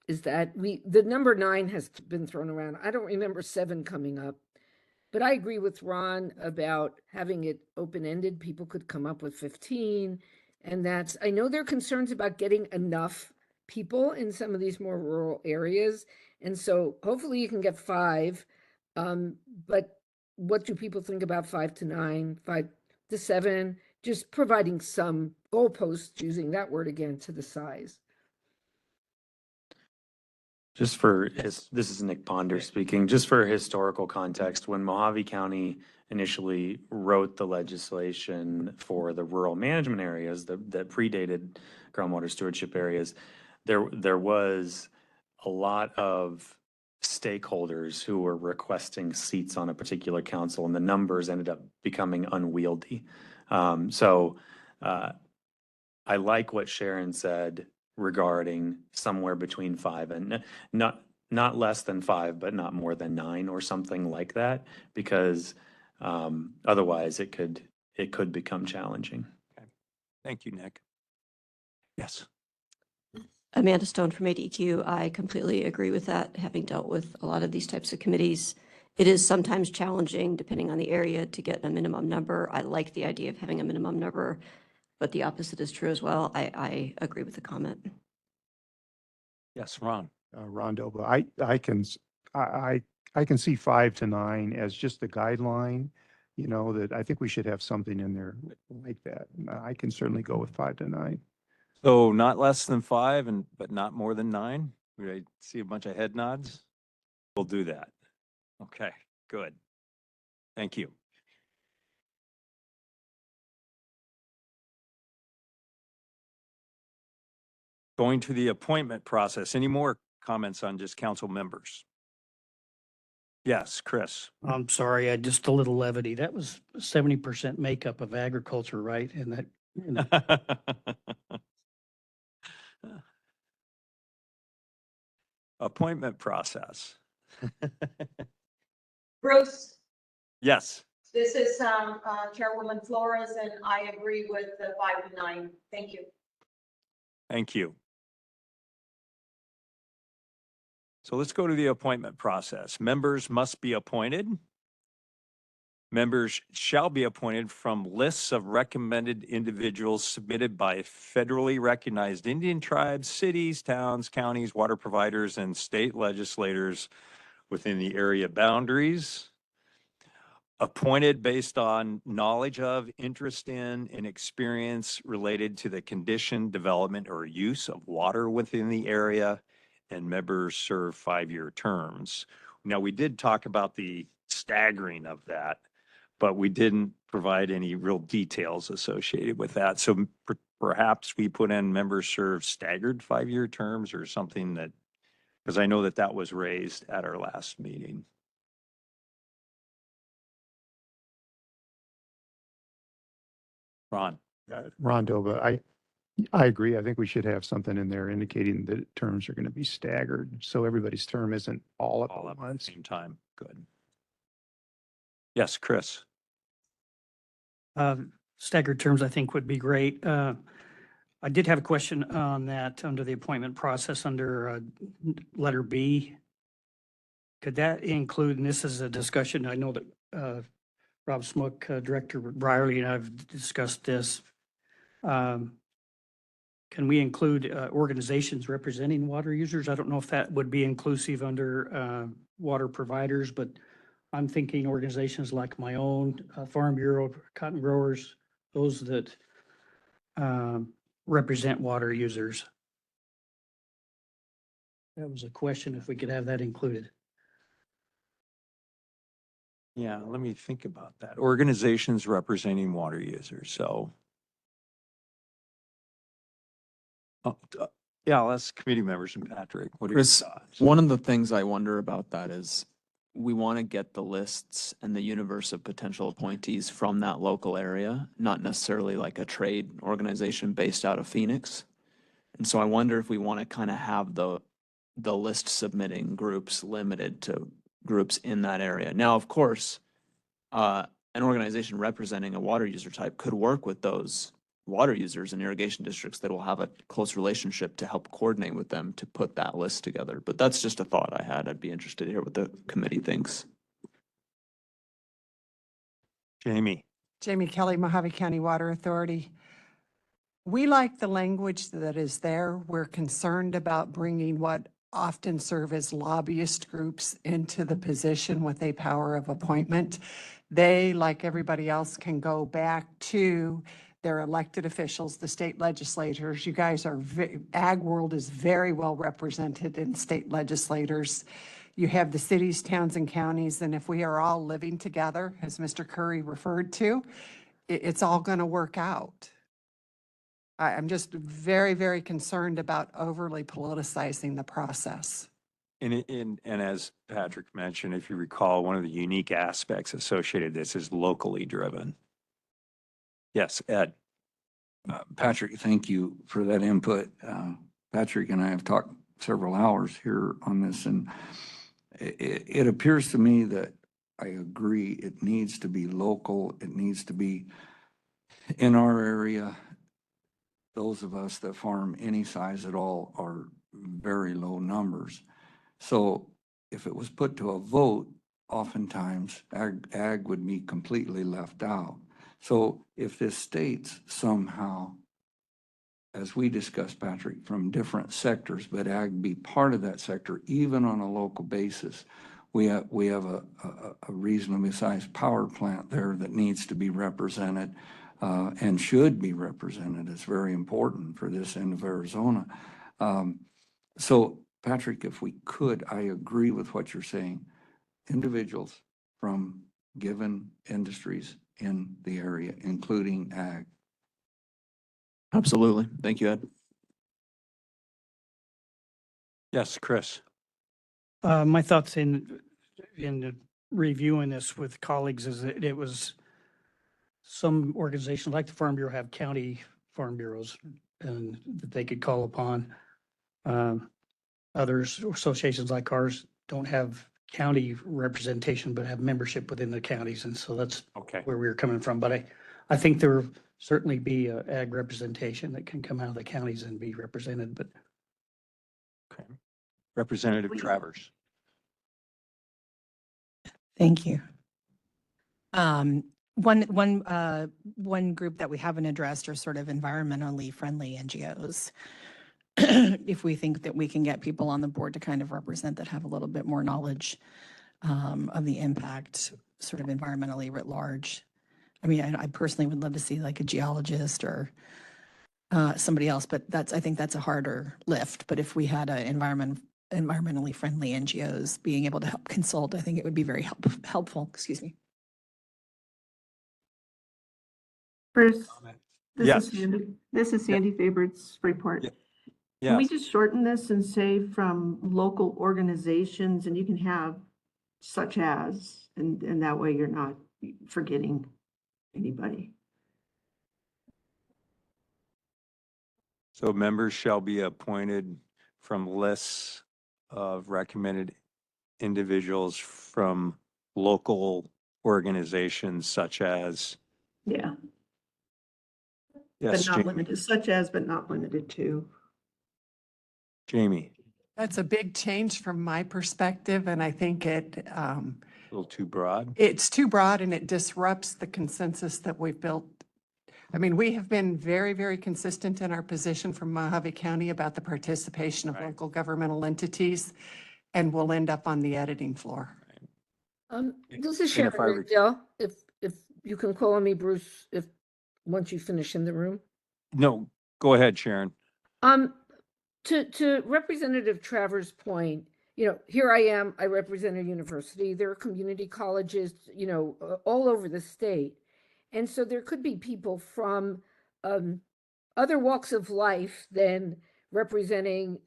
S5: Is that the number 9 has been thrown around. I don't remember 7 coming up, but I agree with Ron about having it open-ended. People could come up with 15, and I know there are concerns about getting enough people in some of these more rural areas, and so hopefully you can get 5. But what do people think about 5 to 9, 5 to 7? Just providing some goalposts, using that word again, to the size.
S13: Just for this is Nick Ponder speaking, just for historical context, when Mojave County initially wrote the legislation for the rural management areas that predated groundwater stewardship areas, there was a lot of stakeholders who were requesting seats on a particular council, and the numbers ended up becoming unwieldy. So I like what Sharon said regarding somewhere between 5 and not less than 5, but not more than 9 or something like that, because otherwise it could become challenging.
S1: okay. Thank you, Nick. Yes.
S6: Amanda Stone from ADEQ. I completely agree with that, having dealt with a lot of these types of committees. It is sometimes challenging, depending on the area, to get a minimum number. I like the idea of having a minimum number, but the opposite is true as well. I agree with the comment.
S1: Yes, Ron.
S12: Ron Doba, I can see 5 to 9 as just the guideline, that I think we should have something in there like that. I can certainly go with 5 to 9.
S1: So not less than 5 but not more than 9? I see a bunch of head nods. We'll do that. Okay, good. Thank you. Going to the appointment process. Any more comments on just council members? Yes, Chris.
S10: I'm sorry, just a little levity. That was 70% makeup of agriculture, right? And that,
S1: Appointment process.
S9: Bruce,
S1: Yes.
S9: this is Chairwoman Flores, and I agree with the 5 to 9. Thank you.
S1: Thank you. So let's go to the appointment process. Members must be appointed. Members shall be appointed from lists of recommended individuals submitted by federally recognized Indian tribes, cities, towns, counties, water providers, and state legislators within the area boundaries. Appointed based on knowledge of, interest in, and experience related to the condition, development, or use of water within the area, and members serve 5-year terms. Now, we did talk about the staggering of that, but we didn't provide any real details associated with that. So perhaps we put in members serve staggered 5-year terms or something that, because I know that that was raised at our last meeting. Ron.
S12: Ron Dova, I agree. I think we should have something in there indicating that terms are going to be staggered, so everybody's term isn't all up
S1: All
S12: at
S1: up at the
S12: once.
S1: same time. Good. Yes, Chris.
S10: staggered terms, I think would be great. I did have a question on that under the appointment process under letter B. Could that include, and this is a discussion, I know that Rob Smook, Director Brierly, and I've discussed this. Can we include organizations representing water users? I don't know if that would be inclusive under water providers, but I'm thinking organizations like my own, Farm Bureau, cotton growers, those that represent water users. That was a question, if we could have that included.
S1: Yeah, let me think about that. Organizations representing water users, so. Yeah, I'll ask committee members and Patrick. What are your
S3: Chris,
S1: thoughts?
S3: one of the things I wonder about that is we want to get the lists and the universe of potential appointees from that local area, not necessarily like a trade organization based out of Phoenix. And so I wonder if we want to kind of have the list submitting groups limited to groups in that area. Now, of course, an organization representing a water user type could work with those water users in irrigation districts that will have a close relationship to help coordinate with them to put that list together. But that's just a thought I had. I'd be interested to hear what the committee thinks.
S1: Jamie.
S14: Jamie Kelly, Mojave County Water Authority. We like the language that is there. We're concerned about bringing what often serve as lobbyist groups into the position with a power of appointment. They, like everybody else, can go back to their elected officials, the state legislators. You guys are, Ag World is very well represented in state legislators. You have the cities, towns, and counties, and if we are all living together, as Mr. Curry referred to, it's all going to work out. I'm just very, very concerned about overly politicizing the process.
S1: And as Patrick mentioned, if you recall, one of the unique aspects associated with this is locally driven. Yes, Ed.
S8: Patrick, thank you for that input. Patrick and I have talked several hours here on this, and it appears to me that I agree it needs to be local. It needs to be in our area. Those of us that farm any size at all are very low numbers. So if it was put to a vote, oftentimes ag would be completely left out. So if this states somehow, as we discussed, Patrick, from different sectors, but ag be part of that sector, even on a local basis, we have a reasonably sized power plant there that needs to be represented and should be represented. It's very important for this end of Arizona. So Patrick, if we could, I agree with what you're saying. Individuals from given industries in the area, including ag.
S3: Absolutely. Thank you, Ed.
S1: Yes, Chris.
S10: My thoughts in reviewing this with colleagues is that it was some organizations like the Farm Bureau have county farm bureaus and that they could call upon. Others, associations like ours don't have county representation, but have membership within the counties. And so that's
S1: Okay.
S10: where we were coming from. But I think there will certainly be a ag representation that can come out of the counties and be represented, but
S1: Okay. Representative Travers.
S15: Thank you. One group that we haven't addressed are sort of environmentally friendly NGOs. If we think that we can get people on the board to kind of represent that have a little bit more knowledge of the impact, sort of environmentally writ large. I mean, I personally would love to see like a geologist or somebody else, but I think that's a harder lift. But if we had a environmentally friendly NGOs being able to help consult, I think it would be very helpful. Excuse me.
S16: Bruce,
S1: Yes.
S16: This is Sandy Favorite's report.
S1: Yeah.
S16: Can we
S1: Yes.
S16: just shorten this and say from local organizations, and you can have such as, and that way you're not forgetting anybody.
S1: So members shall be appointed from lists of recommended individuals from local organizations such as,
S16: Yeah,
S1: yes,
S16: but not
S1: Jamie.
S16: limited, such as, but not limited to.
S1: Jamie,
S14: That's a big change from my perspective, and I think
S1: a little too broad.
S14: it's too broad and it disrupts the consensus that we've built. I mean, we have been very, very consistent in our position from Mojave County about the participation of
S1: Right.
S14: local governmental entities, and we'll end up on the editing floor.
S5: This is
S1: And if
S5: Sharon
S1: I
S5: Riddell. If you can call on me, Bruce, once you finish in the room.
S1: No, go ahead, Sharon.
S5: To Representative Travers' point, here I am, I represent a university, there are community colleges, all over the state. And so there could be people from other walks of life than representing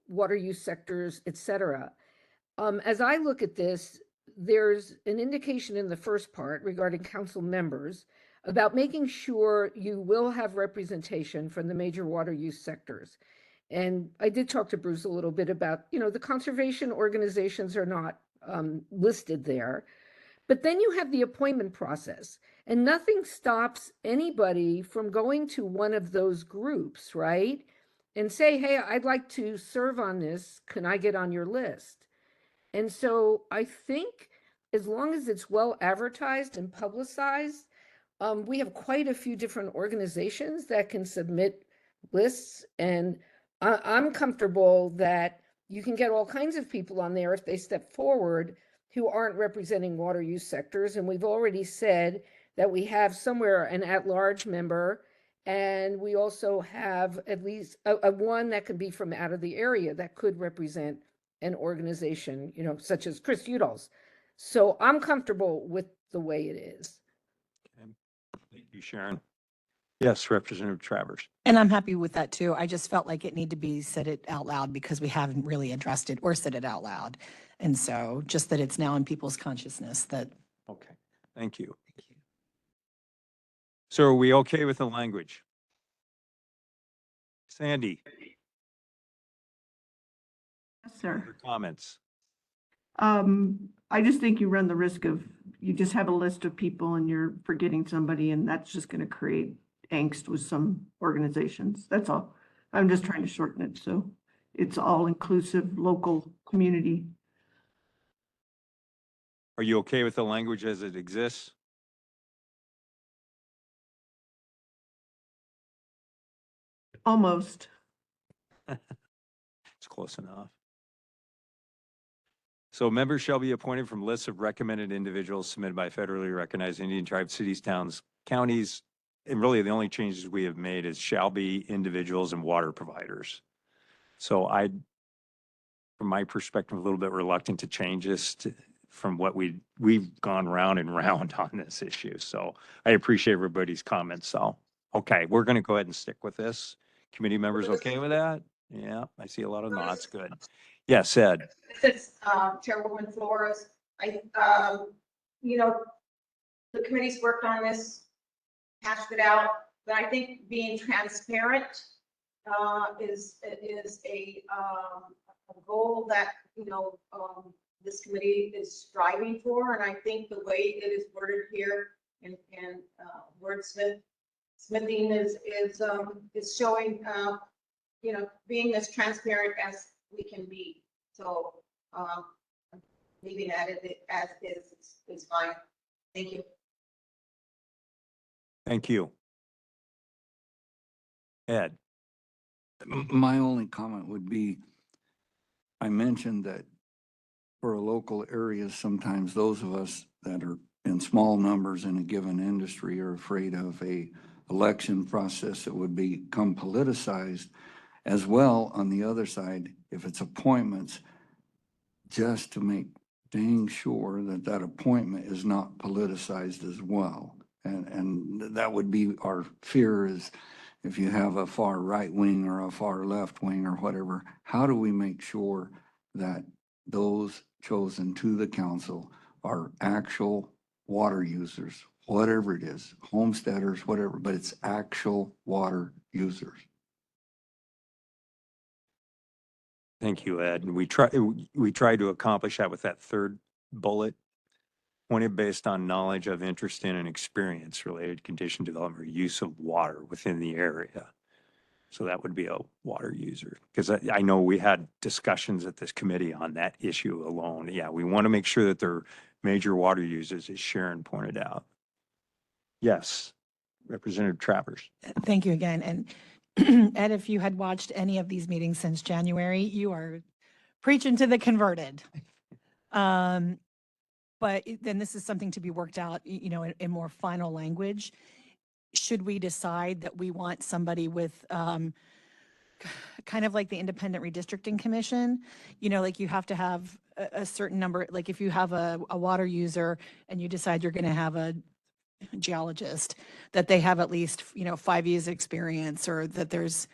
S5: water use sectors, et cetera. As I look at this, there's an indication in the first part regarding council members about making sure you will have representation from the major water use sectors. And I did talk to Bruce a little bit about, the conservation organizations are not listed there. But then you have the appointment process, and nothing stops anybody from going to one of those groups, right? And say, hey, I'd like to serve on this. Can I get on your list? And so I think as long as it's well advertised and publicized, we have quite a few different organizations that can submit lists. And I'm comfortable that you can get all kinds of people on there if they step forward who aren't representing water use sectors. And we've already said that we have somewhere an at-large member, and we also have at least a one that could be from out of the area that could represent an organization, such as Chris Udall's. So I'm comfortable with the way it is.
S1: Thank you, Sharon. Yes, Representative Travers.
S15: And I'm happy with that too. I just felt like it needed to be said it out loud because we haven't really addressed it or said it out loud. And so just that it's now in people's consciousness that.
S1: Okay, thank you. So are we okay with the language? Sandy,
S16: Yes, sir.
S1: your comments?
S16: I just think you run the risk of, you just have a list of people and you're forgetting somebody, and that's just going to create angst with some organizations. That's all. I'm just trying to shorten it so it's all inclusive, local community.
S1: Are you okay with the language as it exists?
S16: Almost.
S1: It's close enough. So members shall be appointed from lists of recommended individuals submitted by federally recognized Indian tribes, cities, towns, counties. And really the only changes we have made is shall be individuals and water providers. So from my perspective, a little bit reluctant to change this from what we've gone round and round on this issue. So I appreciate everybody's comments. So, okay, we're going to go ahead and stick with this. Committee members okay with that? Yeah, I see a lot of nods. Good. Yes, Ed.
S9: This is Chairwoman Flores. You know, the committee's worked on this, hashed it out, but I think being transparent is a goal that, this committee is striving for. And I think the way it is worded here and smithing is showing, being as transparent as we can be. So leaving that as is fine. Thank you.
S1: Thank you. Ed?
S8: My only comment would be, I mentioned that for a local area, sometimes those of us that are in small numbers in a given industry are afraid of a election process that would become politicized as well. On the other side, if it's appointments, just to make dang sure that that appointment is not politicized as well. And that would be our fear, is if you have a far right wing or a far left wing or whatever, how do we make sure that those chosen to the council are actual water users, whatever it is, homesteaders, whatever, but it's actual water users?
S1: Thank you, Ed. And we try to accomplish that with that third bullet, pointed based on knowledge of, interest in, and experience related condition development or use of water within the area. So that would be a water user, because I know we had discussions at this committee on that issue alone. Yeah, we want to make sure that they're major water users, as Sharon pointed out. Yes, Representative Travers.
S15: Thank you again. And Ed, if you had watched any of these meetings since January, you are preaching to the converted. But then this is something to be worked out, in more final language. Should we decide that we want somebody with kind of like the Independent Redistricting Commission, like you have to have a certain number, like if you have a water user and you decide you're going to have a geologist, that they have at least, 5 years experience, or that there's,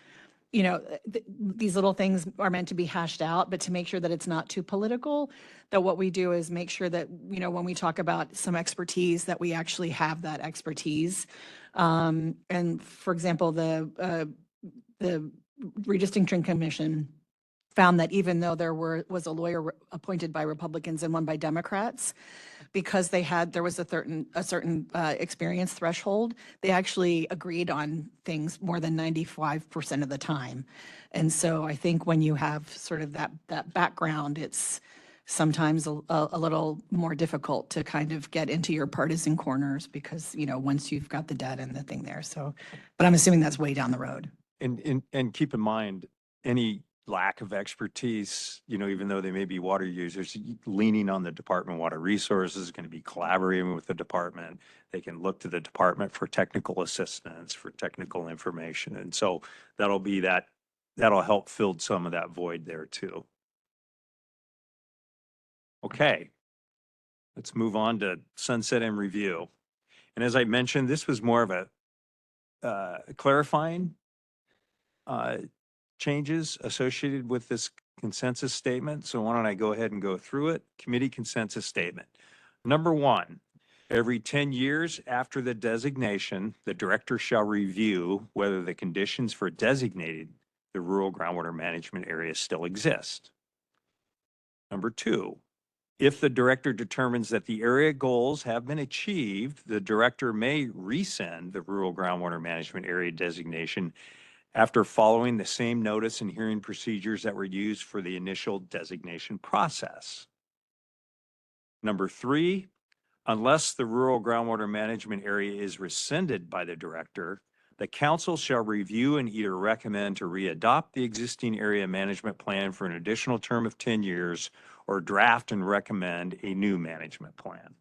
S15: these little things are meant to be hashed out, but to make sure that it's not too political, that what we do is make sure that, when we talk about some expertise, that we actually have that expertise. And for example, the Redistricting Commission found that even though there was a lawyer appointed by Republicans and one by Democrats, because there was a certain experience threshold, they actually agreed on things more than 95% of the time. And so I think when you have sort of that background, it's sometimes a little more difficult to kind of get into your partisan corners, because, once you've got the data and the thing there. So, but I'm assuming that's way down the road.
S1: And keep in mind, any lack of expertise, even though they may be water users, leaning on the Department of Water Resources, going to be collaborating with the department. They can look to the department for technical assistance, for technical information. And so that'll help fill some of that void there too. Okay, let's move on to sunset and review. And as I mentioned, this was more of a clarifying changes associated with this consensus statement. So why don't I go ahead and go through it? Committee consensus statement. Number 1, every 10 years after the designation, the director shall review whether the conditions for designating the rural groundwater management area still exist. Number 2, if the director determines that the area goals have been achieved, the director may rescind the rural groundwater management area designation after following the same notice and hearing procedures that were used for the initial designation process. Number 3, unless the rural groundwater management area is rescinded by the director, the council shall review and either recommend to readopt the existing area management plan for an additional term of 10 years or draft and recommend a new management plan.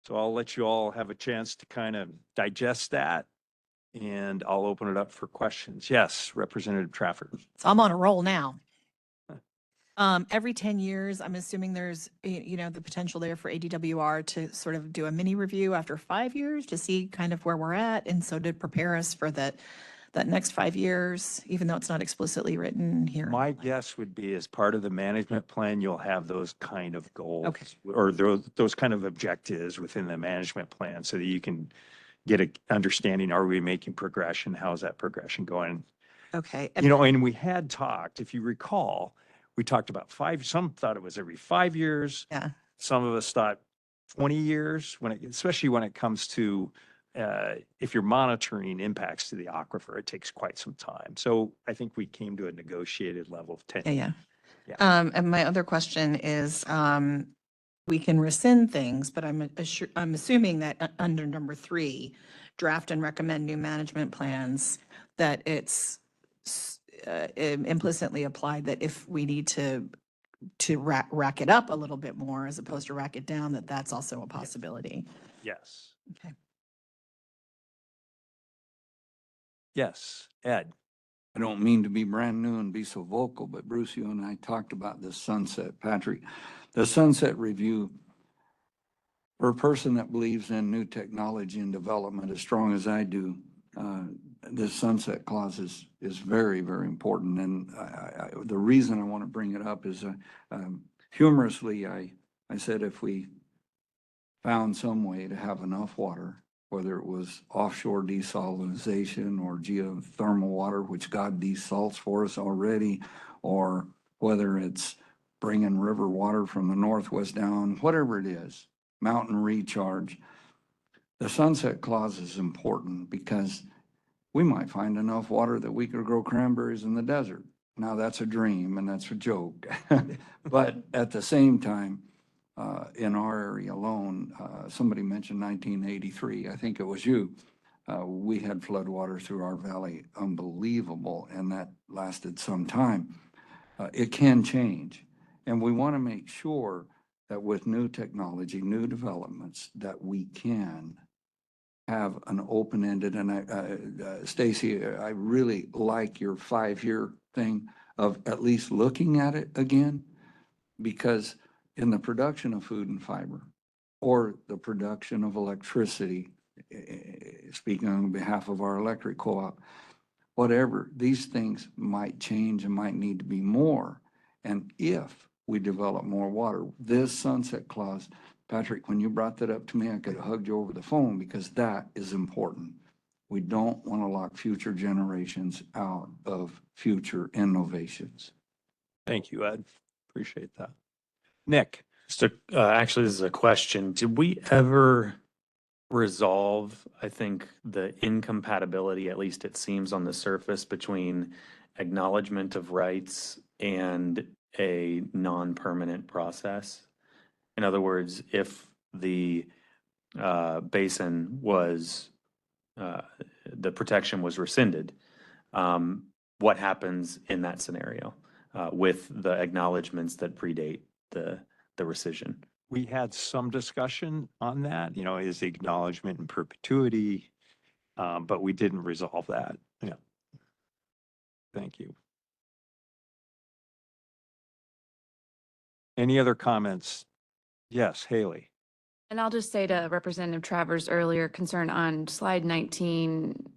S1: So I'll let you all have a chance to kind of digest that, and I'll open it up for questions. Yes, Representative Trafford.
S15: So I'm on a roll now. Every 10 years, I'm assuming there's, the potential there for ADWR to sort of do a mini review after 5 years to see kind of where we're at. And so to prepare us for the that next 5 years, even though it's not explicitly written here?
S1: My guess would be as part of the management plan, you'll have those kind of goals.
S15: Okay.
S1: Or those kind of objectives within the management plan so that you can get a understanding, are we making progression? How's that progression going?
S15: Okay.
S1: You know, and we had talked, if you recall, we talked about some thought it was every 5 years.
S15: Yeah.
S1: Some of us thought 20 years, especially when it comes to, if you're monitoring impacts to the aquifer, it takes quite some time. So I think we came to a negotiated level of 10.
S15: Yeah.
S1: Yeah.
S15: And my other question is, we can rescind things, but I'm assuming that under number 3, draft and recommend new management plans, that it's implicitly applied that if we need to rack it up a little bit more as opposed to rack it down, that's also a possibility.
S1: Yes.
S15: Okay.
S1: Yes, Ed.
S8: I don't mean to be brand new and be so vocal, but Bruce, you and I talked about this sunset, Patrick. The sunset review, for a person that believes in new technology and development as strong as I do, this sunset clause is very, very important. And the reason I want to bring it up is humorously, I said if we found some way to have enough water, whether it was offshore desalination or geothermal water, which God desalts for us already, or whether it's bringing river water from the northwest down, whatever it is, mountain recharge. The sunset clause is important because we might find enough water that we could grow cranberries in the desert. Now that's a dream and that's a joke. But at the same time, in our area alone, somebody mentioned 1983, I think it was you. We had floodwater through our valley, unbelievable, and that lasted some time. It can change, and we want to make sure that with new technology, new developments, that we can have an open-ended, and Stacy, I really like your 5-year thing of at least looking at it again, because in the production of food and fiber or the production of electricity, speaking on behalf of our electric co-op, whatever, these things might change and might need to be more. And if we develop more water, this sunset clause, Patrick, when you brought that up to me, I could have hugged you over the phone because that is important. We don't want to lock future generations out of future innovations.
S1: Thank you, Ed. Appreciate that. Nick.
S13: So, actually, this is a question. Did we ever resolve, I think, the incompatibility, at least it seems on the surface, between acknowledgement of rights and a non-permanent process? In other words, if the basin was, the protection was rescinded, what happens in that scenario with the acknowledgements that predate the rescission?
S1: We had some discussion on that, is the acknowledgement in perpetuity, but we didn't resolve that. Yeah. Thank you. Any other comments? Yes, Haley.
S17: And I'll just say to Representative Travers' earlier concern on slide 19,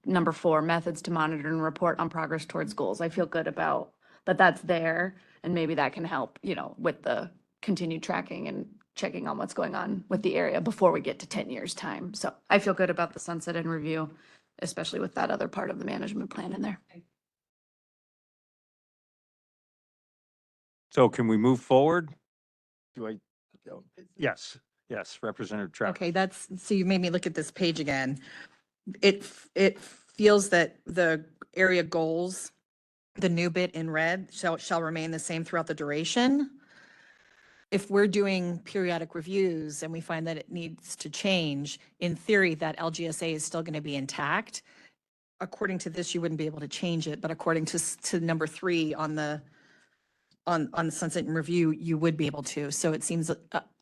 S17: number 4, methods to monitor and report on progress towards goals. I feel good about that's there, and maybe that can help, with the continued tracking and checking on what's going on with the area before we get to 10 years' time. So I feel good about the sunset and review, especially with that other part of the management plan in there.
S1: So can we move forward? Yes, Representative Travers.
S15: Okay, so you made me look at this page again. It feels that the area goals, the new bit in red, shall remain the same throughout the duration. If we're doing periodic reviews and we find that it needs to change, in theory, that LGSA is still going to be intact. According to this, you wouldn't be able to change it, but according to number 3 on the sunset and review, you would be able to. So it seems,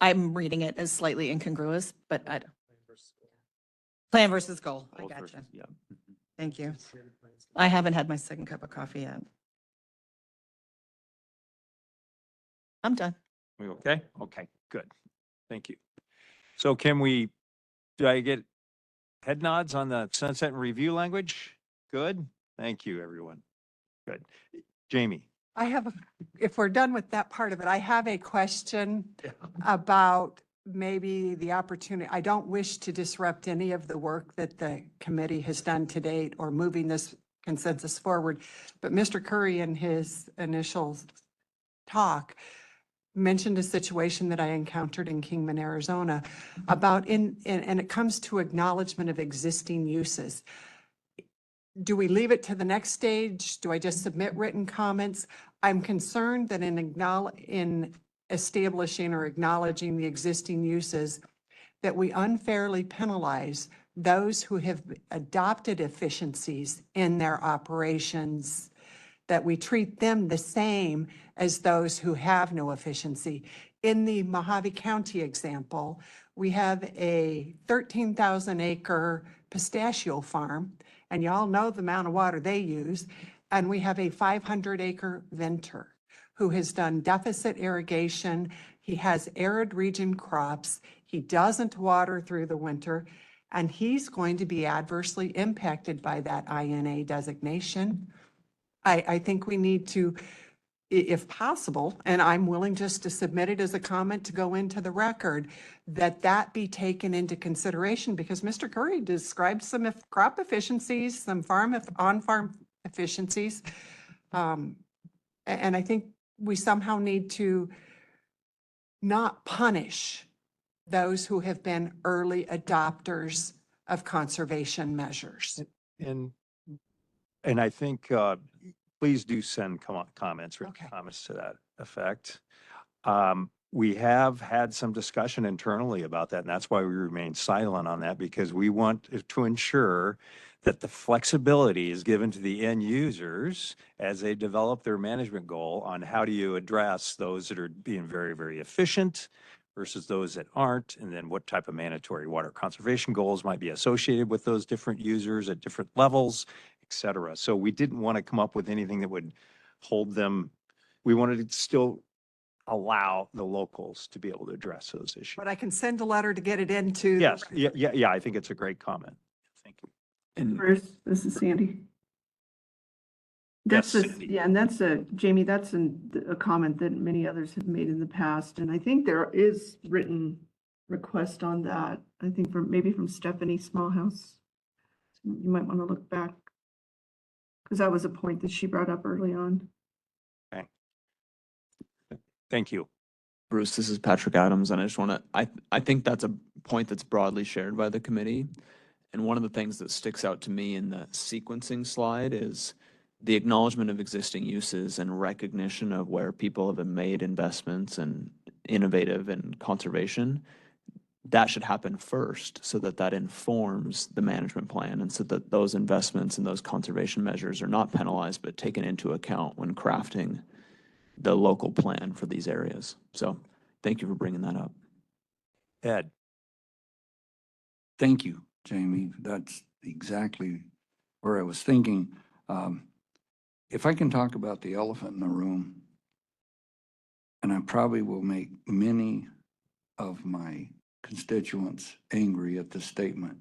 S15: I'm reading it as slightly incongruous, but I don't. Plan versus goal. I gotcha.
S13: Yeah.
S15: Thank you. I haven't had my second cup of coffee yet. I'm done.
S1: We okay? Okay, good. Thank you. So do I get head nods on the sunset and review language? Good? Thank you, everyone. Good. Jamie?
S14: I have, if we're done with that part of it, I have a question about maybe the opportunity. I don't wish to disrupt any of the work that the committee has done to date or moving this consensus forward. But Mr. Curry in his initial talk mentioned a situation that I encountered in Kingman, Arizona about and it comes to acknowledgement of existing uses. Do we leave it to the next stage? Do I just submit written comments? I'm concerned that in establishing or acknowledging the existing uses, that we unfairly penalize those who have adopted efficiencies in their operations, that we treat them the same as those who have no efficiency. In the Mojave County example, we have a 13,000 acre pistachio farm, and y'all know the amount of water they use. And we have a 500 acre venter who has done deficit irrigation. He has arid region crops. He doesn't water through the winter, and he's going to be adversely impacted by that INA designation. I think we need to, if possible, and I'm willing just to submit it as a comment to go into the record, that be taken into consideration, because Mr. Curry described some crop efficiencies, some on-farm efficiencies. And I think we somehow need to not punish those who have been early adopters of conservation measures.
S1: And I think, please do send comments, written comments to that effect. We have had some discussion internally about that, and that's why we remain silent on that, because we want to ensure that the flexibility is given to the end users as they develop their management goal on how do you address those that are being very, very efficient versus those that aren't, and then what type of mandatory water conservation goals might be associated with those different users at different levels, et cetera. So we didn't want to come up with anything that would hold them. We wanted to still allow the locals to be able to address those issues.
S14: But I can send a letter to get it into.
S1: Yes, yeah, I think it's a great comment. Thank you.
S3: And
S16: Bruce, this is Sandy.
S1: Yes,
S16: That's
S1: Cindy.
S16: yeah, and that's Jamie, that's a comment that many others have made in the past, and I think there is written request on that. I think maybe from Stephanie Smallhouse. You might want to look back, because that was a point that she brought up early on.
S1: Okay. Thank you.
S3: Bruce, this is Patrick Adams, and I just want to, I think that's a point that's broadly shared by the committee. And one of the things that sticks out to me in the sequencing slide is the acknowledgement of existing uses and recognition of where people have made investments and innovative and conservation. That should happen first, so that informs the management plan, and so that those investments and those conservation measures are not penalized but taken into account when crafting the local plan for these areas. So thank you for bringing that up.
S1: Ed.
S8: Thank you, Jamie. That's exactly where I was thinking. If I can talk about the elephant in the room, and I probably will make many of my constituents angry at this statement.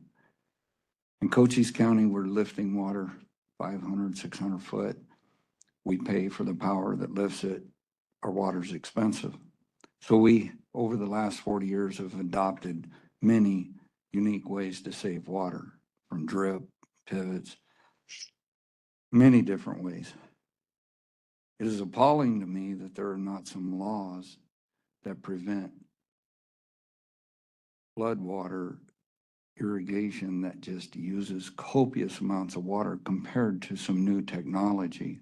S8: In Cochise County, we're lifting water 500, 600 foot. We pay for the power that lifts it. Our water's expensive. So we, over the last 40 years, have adopted many unique ways to save water, from drip, pivots, many different ways. It is appalling to me that there are not some laws that prevent floodwater irrigation that just uses copious amounts of water compared to some new technology.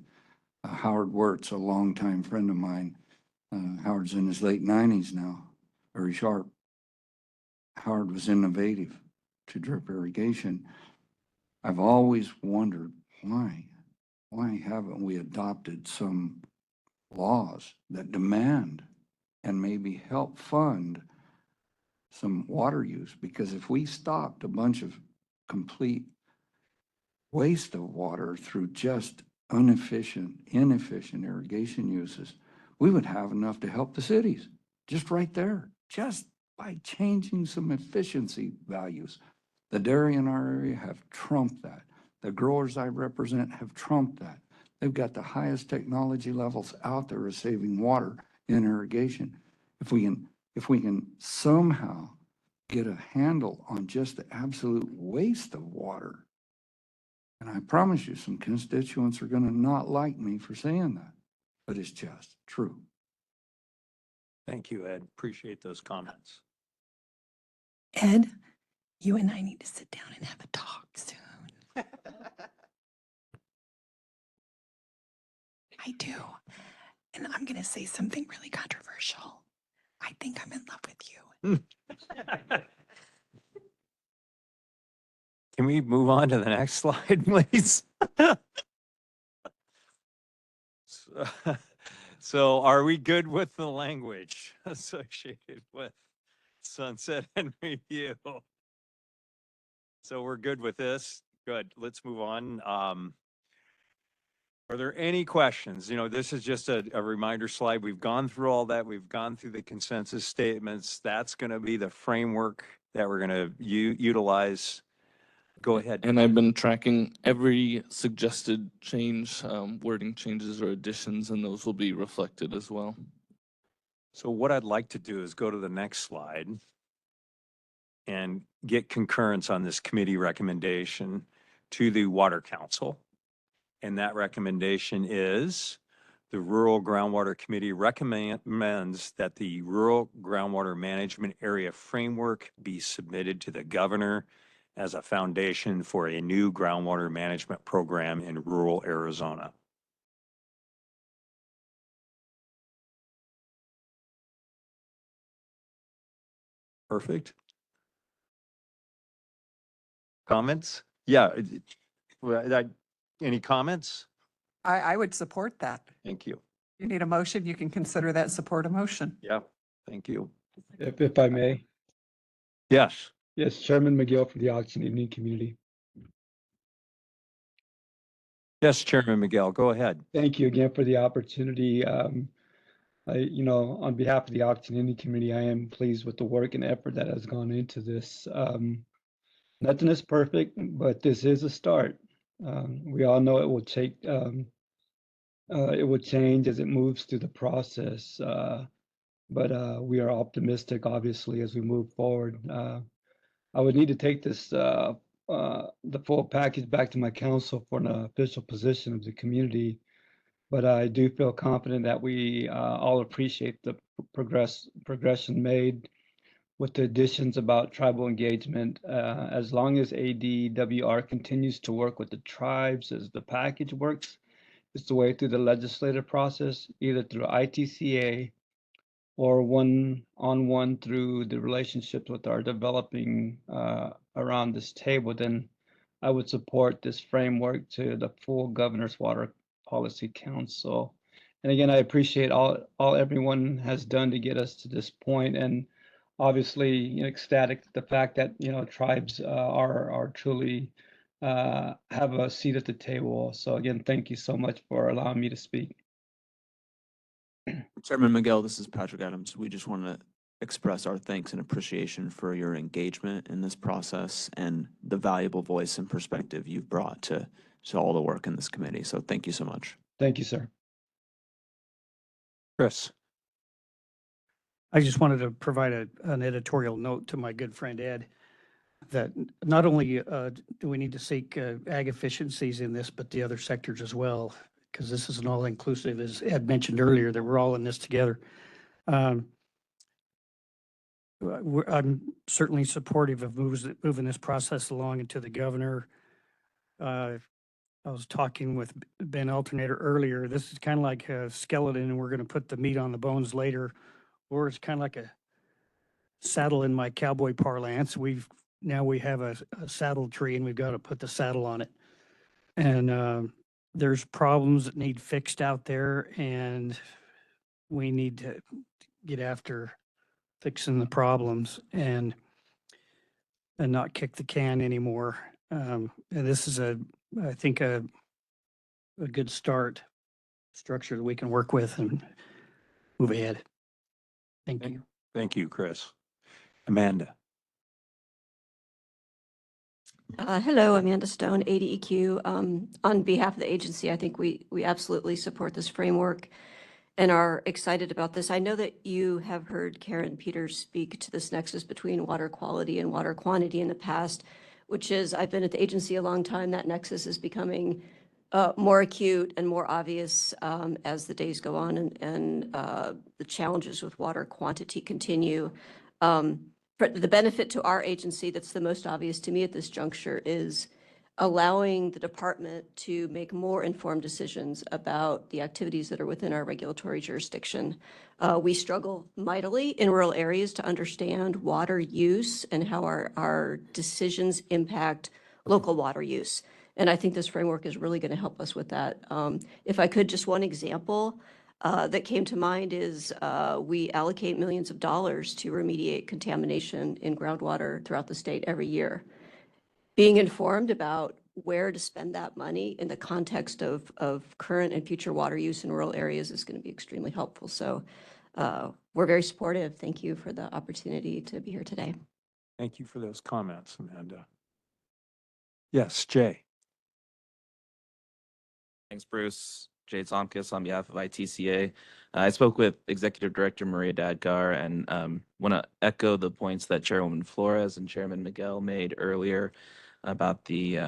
S8: Howard Wirtz, a longtime friend of mine, Howard's in his late 90s now, very sharp. Howard was innovative to drip irrigation. I've always wondered why haven't we adopted some laws that demand and maybe help fund some water use? Because if we stopped a bunch of complete waste of water through just inefficient irrigation uses, we would have enough to help the cities, just right there, just by changing some efficiency values. The dairy in our area have trumped that. The growers I represent have trumped that. They've got the highest technology levels out there of saving water in irrigation. If we can somehow get a handle on just the absolute waste of water, and I promise you some constituents are going to not like me for saying that, but it's just true.
S1: Thank you, Ed. Appreciate those comments.
S15: Ed, you and I need to sit down and have a talk soon. I do. And I'm going to say something really controversial. I think I'm in love with you.
S1: Can we move on to the next slide, please? So are we good with the language associated with sunset and review? So we're good with this? Good. Let's move on. Are there any questions? You know, this is just a reminder slide. We've gone through all that. We've gone through the consensus statements. That's going to be the framework that we're going to utilize. Go ahead.
S2: And I've been tracking every suggested change, wording changes or additions, and those will be reflected as well.
S1: So what I'd like to do is go to the next slide and get concurrence on this committee recommendation to the Water Council. And that recommendation is the Rural Groundwater Committee recommends that the Rural Groundwater Management Area Framework be submitted to the governor as a foundation for a new groundwater management program in rural Arizona. Perfect. Comments? Yeah. Any comments?
S14: I would support that.
S1: Thank you.
S14: You need a motion, you can consider that support a motion.
S1: Yeah, thank you.
S18: If I may.
S1: Yes.
S18: Yes, Chairman McGill for the Auction Indian Community.
S1: Yes, Chairman Miguel, go ahead.
S18: Thank you again for the opportunity. On behalf of the Auction Indian Committee, I am pleased with the work and effort that has gone into this. Nothing is perfect, but this is a start. We all know it will take, it will change as it moves through the process. But we are optimistic, obviously, as we move forward. I would need to take this, the full package back to my council for an official position of the community. But I do feel confident that we all appreciate the progression made with the additions about tribal engagement. As long as ADWR continues to work with the tribes as the package works its way through the legislative process, either through ITCA or one-on-one through the relationships with our developing around this table, then I would support this framework to the full Governor's Water Policy Council. And again, I appreciate all everyone has done to get us to this point, and obviously ecstatic the fact that tribes are truly have a seat at the table. So again, thank you so much for allowing me to speak.
S3: Chairman Miguel, this is Patrick Adams. We just want to express our thanks and appreciation for your engagement in this process and the valuable voice and perspective you've brought to all the work in this committee. So thank you so much.
S18: Thank you, sir.
S1: Chris.
S10: I just wanted to provide an editorial note to my good friend Ed, that not only do we need to seek ag efficiencies in this, but the other sectors as well, because this is an all-inclusive, as Ed mentioned earlier, that we're all in this together. I'm certainly supportive of moving this process along into the governor. I was talking with Ben Alternator earlier. This is kind of like a skeleton, and we're going to put the meat on the bones later, or it's kind of like a saddle in my cowboy parlance. Now we have a saddle tree, and we've got to put the saddle on it. And there's problems that need fixed out there, and we need to get after fixing the problems and not kick the can anymore. And this is I think a good structure that we can work with and move ahead. Thank you.
S1: Thank you, Chris. Amanda.
S6: Hello, Amanda Stone, ADEQ. On behalf of the agency, I think we absolutely support this framework and are excited about this. I know that you have heard Karen Peters speak to this nexus between water quality and water quantity in the past, which is, I've been at the agency a long time, that nexus is becoming more acute and more obvious as the days go on and the challenges with water quantity continue. For the benefit to our agency that's the most obvious to me at this juncture is allowing the department to make more informed decisions about the activities that are within our regulatory jurisdiction. We struggle mightily in rural areas to understand water use and how our decisions impact local water use. And I think this framework is really going to help us with that. If I could, just one example that came to mind is we allocate millions of dollars to remediate contamination in groundwater throughout the state every year. Being informed about where to spend that money in the context of current and future water use in rural areas is going to be extremely helpful. So we're very supportive. Thank you for the opportunity to be here today.
S1: Thank you for those comments, Amanda. Yes, Jay.
S4: Thanks, Bruce. Jay Tomkis on behalf of ITCA. I spoke with Executive Director Maria Dadgar and want to echo the points that Chairwoman Flores and Chairman Miguel made earlier about the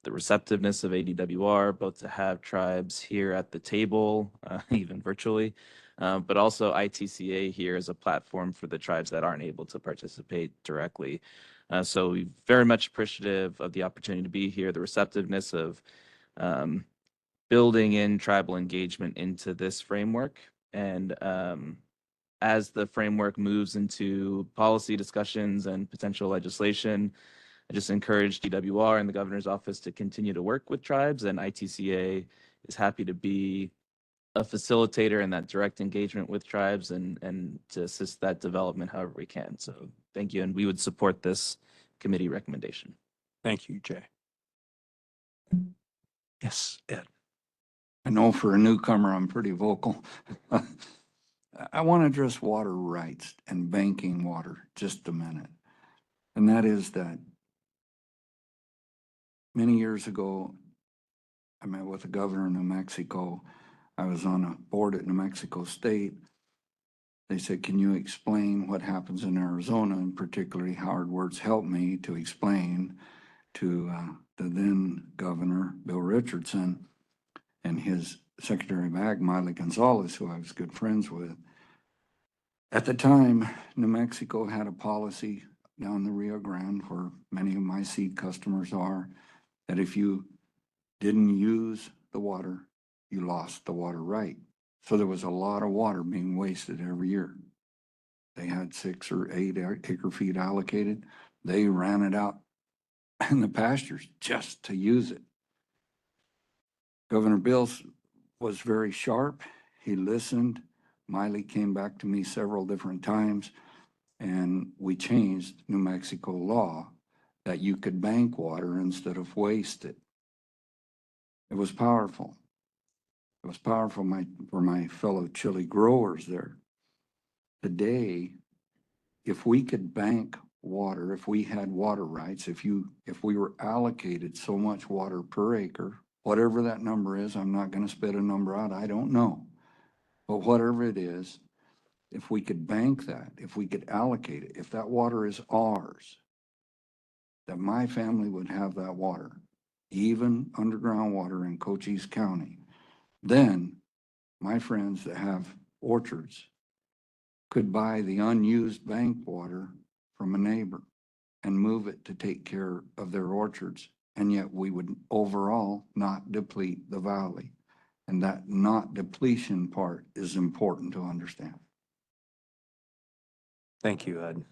S4: receptiveness of ADWR, both to have tribes here at the table, even virtually, but also ITCA here as a platform for the tribes that aren't able to participate directly. So we're very much appreciative of the opportunity to be here, the receptiveness of building in tribal engagement into this framework. And as the framework moves into policy discussions and potential legislation, I just encourage DWR and the governor's office to continue to work with tribes, and ITCA is happy to be a facilitator in that direct engagement with tribes and to assist that development however we can. So thank you, and we would support this committee recommendation.
S1: Thank you, Jay. Yes, Ed.
S8: I know for a newcomer, I'm pretty vocal. I want to address water rights and banking water just a minute. And that is that many years ago, I met with the governor of New Mexico. I was on a board at New Mexico State. They said, can you explain what happens in Arizona? And particularly Howard Wirtz helped me to explain to the then governor, Bill Richardson, and his Secretary of Ag, Miley Gonzalez, who I was good friends with. At the time, New Mexico had a policy down the Rio Grande, where many of my seed customers are, that if you didn't use the water, you lost the water right. So there was a lot of water being wasted every year. They had 6 or 8 acre feet allocated. They ran it out in the pastures just to use it. Governor Bills was very sharp. He listened. Miley came back to me several different times, and we changed New Mexico law that you could bank water instead of waste it. It was powerful. It was powerful for my fellow chili growers there. Today, if we could bank water, if we had water rights, if we were allocated so much water per acre, whatever that number is, I'm not going to spit a number out, I don't know. But whatever it is, if we could bank that, if we could allocate it, if that water is ours, that my family would have that water, even underground water in Cochise County, then my friends that have orchards could buy the unused bank water from a neighbor and move it to take care of their orchards. And yet we would overall not deplete the valley. And that not depletion part is important to understand.
S1: Thank you, Ed.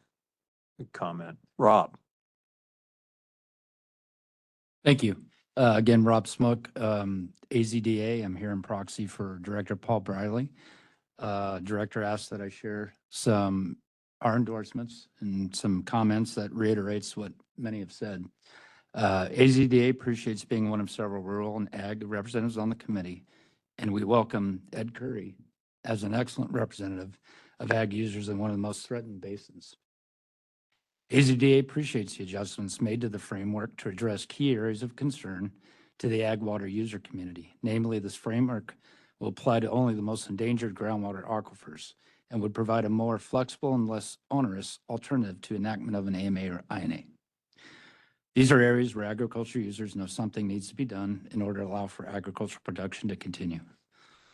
S1: Good comment. Rob.
S19: Thank you. Again, Rob Smook, AZDA. I'm here in proxy for Director Paul Briley. Director asked that I share our endorsements and some comments that reiterates what many have said. AZDA appreciates being one of several rural and ag representatives on the committee, and we welcome Ed Curry as an excellent representative of ag users in one of the most threatened basins. AZDA appreciates the adjustments made to the framework to address key areas of concern to the ag water user community. Namely, this framework will apply to only the most endangered groundwater aquifers and would provide a more flexible and less onerous alternative to enactment of an AMA or INA. These are areas where agriculture users know something needs to be done in order to allow for agricultural production to continue.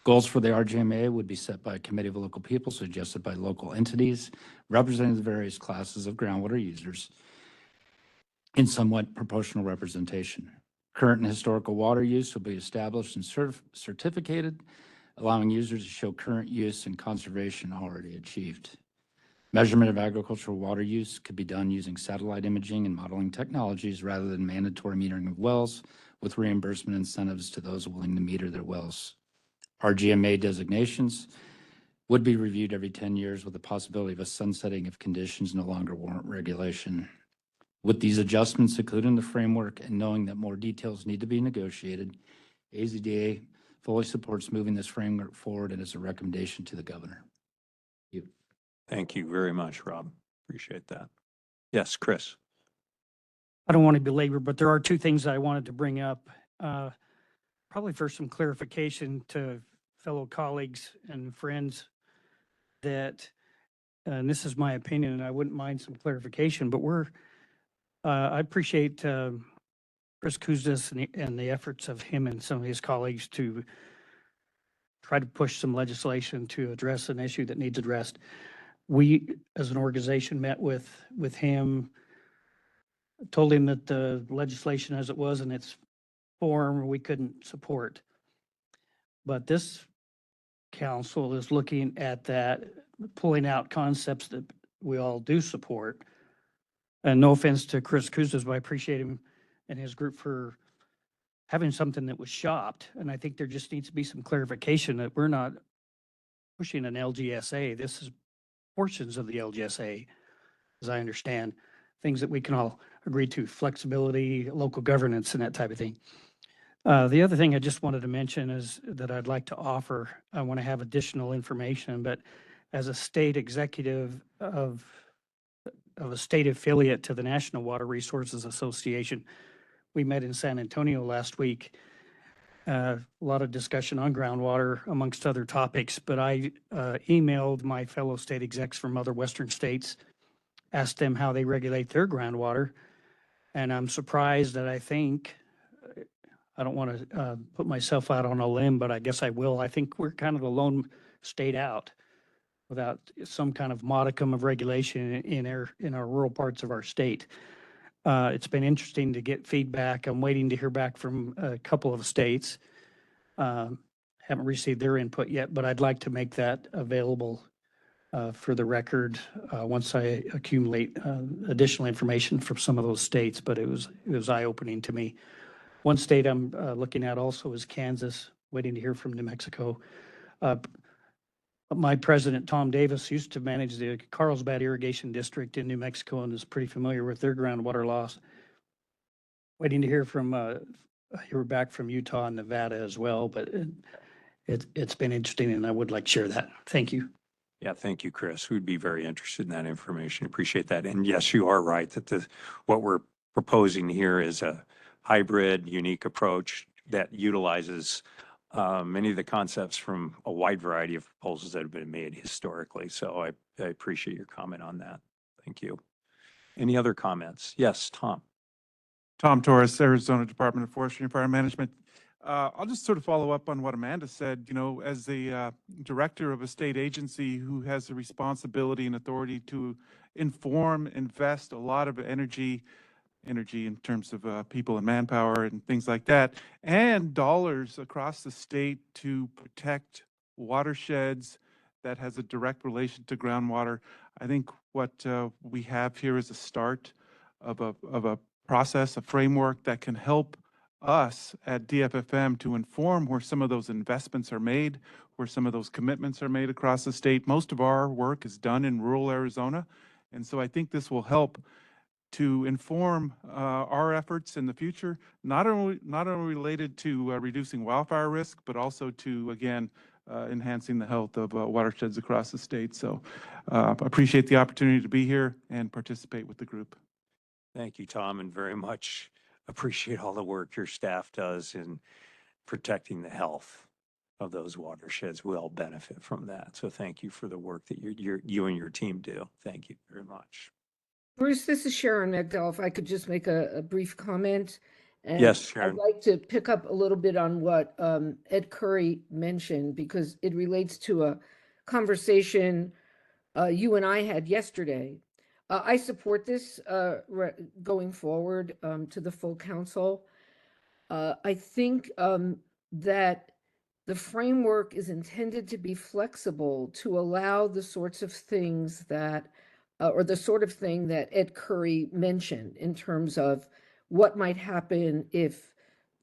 S19: Goals for the RGMA would be set by a committee of local people, suggested by local entities, representing the various classes of groundwater users in somewhat proportional representation. Current and historical water use will be established and certificated, allowing users to show current use and conservation already achieved. Measurement of agricultural water use could be done using satellite imaging and modeling technologies rather than mandatory metering of wells, with reimbursement incentives to those willing to meter their wells. RGMA designations would be reviewed every 10 years with the possibility of a sunsetting if conditions no longer warrant regulation. With these adjustments included in the framework and knowing that more details need to be negotiated, AZDA fully supports moving this framework forward and is a recommendation to the governor. Thank you.
S1: Thank you very much, Rob. Appreciate that. Yes, Chris.
S10: I don't want to belabor, but there are two things that I wanted to bring up. Probably for some clarification to fellow colleagues and friends that, and this is my opinion, and I wouldn't mind some clarification, but I appreciate Chris Kuznis and the efforts of him and some of his colleagues to try to push some legislation to address an issue that needs addressed. We, as an organization, met with him, told him that the legislation as it was in its form, we couldn't support. But this council is looking at that, pulling out concepts that we all do support. And no offense to Chris Kuznis, but I appreciate him and his group for having something that was shopped. And I think there just needs to be some clarification that we're not pushing an LGSA. This is portions of the LGSA, as I understand, things that we can all agree to, flexibility, local governance, and that type of thing. The other thing I just wanted to mention is that I'd like to offer, I want to have additional information, but as a state executive of a state affiliate to the National Water Resources Association, we met in San Antonio last week. A lot of discussion on groundwater amongst other topics, but I emailed my fellow state execs from other Western states, asked them how they regulate their groundwater. And I'm surprised that I think, I don't want to put myself out on a limb, but I guess I will. I think we're kind of the lone state out without some kind of modicum of regulation in our rural parts of our state. It's been interesting to get feedback. I'm waiting to hear back from a couple of states. Haven't received their input yet, but I'd like to make that available for the record once I accumulate additional information from some of those states. But it was eye-opening to me. One state I'm looking at also is Kansas, waiting to hear from New Mexico. My president, Tom Davis, used to manage the Carlsbad Irrigation District in New Mexico and is pretty familiar with their groundwater laws. Waiting to hear back from Utah and Nevada as well, but it's been interesting and I would like to share that. Thank you.
S1: Yeah, thank you, Chris. We'd be very interested in that information. Appreciate that. And yes, you are right that what we're proposing here is a hybrid, unique approach that utilizes many of the concepts from a wide variety of proposals that have been made historically. So I appreciate your comment on that. Thank you. Any other comments? Yes, Tom.
S11: Tom Torres, Arizona Department of Forestry and Fire Management. I'll just sort of follow up on what Amanda said. You know, as a director of a state agency who has the responsibility and authority to inform, invest a lot of energy in terms of people and manpower and things like that, and dollars across the state to protect watersheds that has a direct relation to groundwater. I think what we have here is a start of a process, a framework that can help us at DFFM to inform where some of those investments are made, where some of those commitments are made across the state. Most of our work is done in rural Arizona, and so I think this will help to inform our efforts in the future, not only related to reducing wildfire risk, but also to, again, enhancing the health of watersheds across the state. So appreciate the opportunity to be here and participate with the group.
S1: Thank you, Tom, and very much appreciate all the work your staff does in protecting the health of those watersheds. We all benefit from that. So thank you for the work that you and your team do. Thank you very much.
S5: Bruce, this is Sharon Megdal. If I could just make a brief comment. And
S1: Yes, Sharon.
S5: I'd like to pick up a little bit on what Ed Curry mentioned, because it relates to a conversation you and I had yesterday. I support this going forward to the full council. I think that the framework is intended to be flexible to allow the sorts of things that, or the sort of thing that Ed Curry mentioned in terms of what might happen if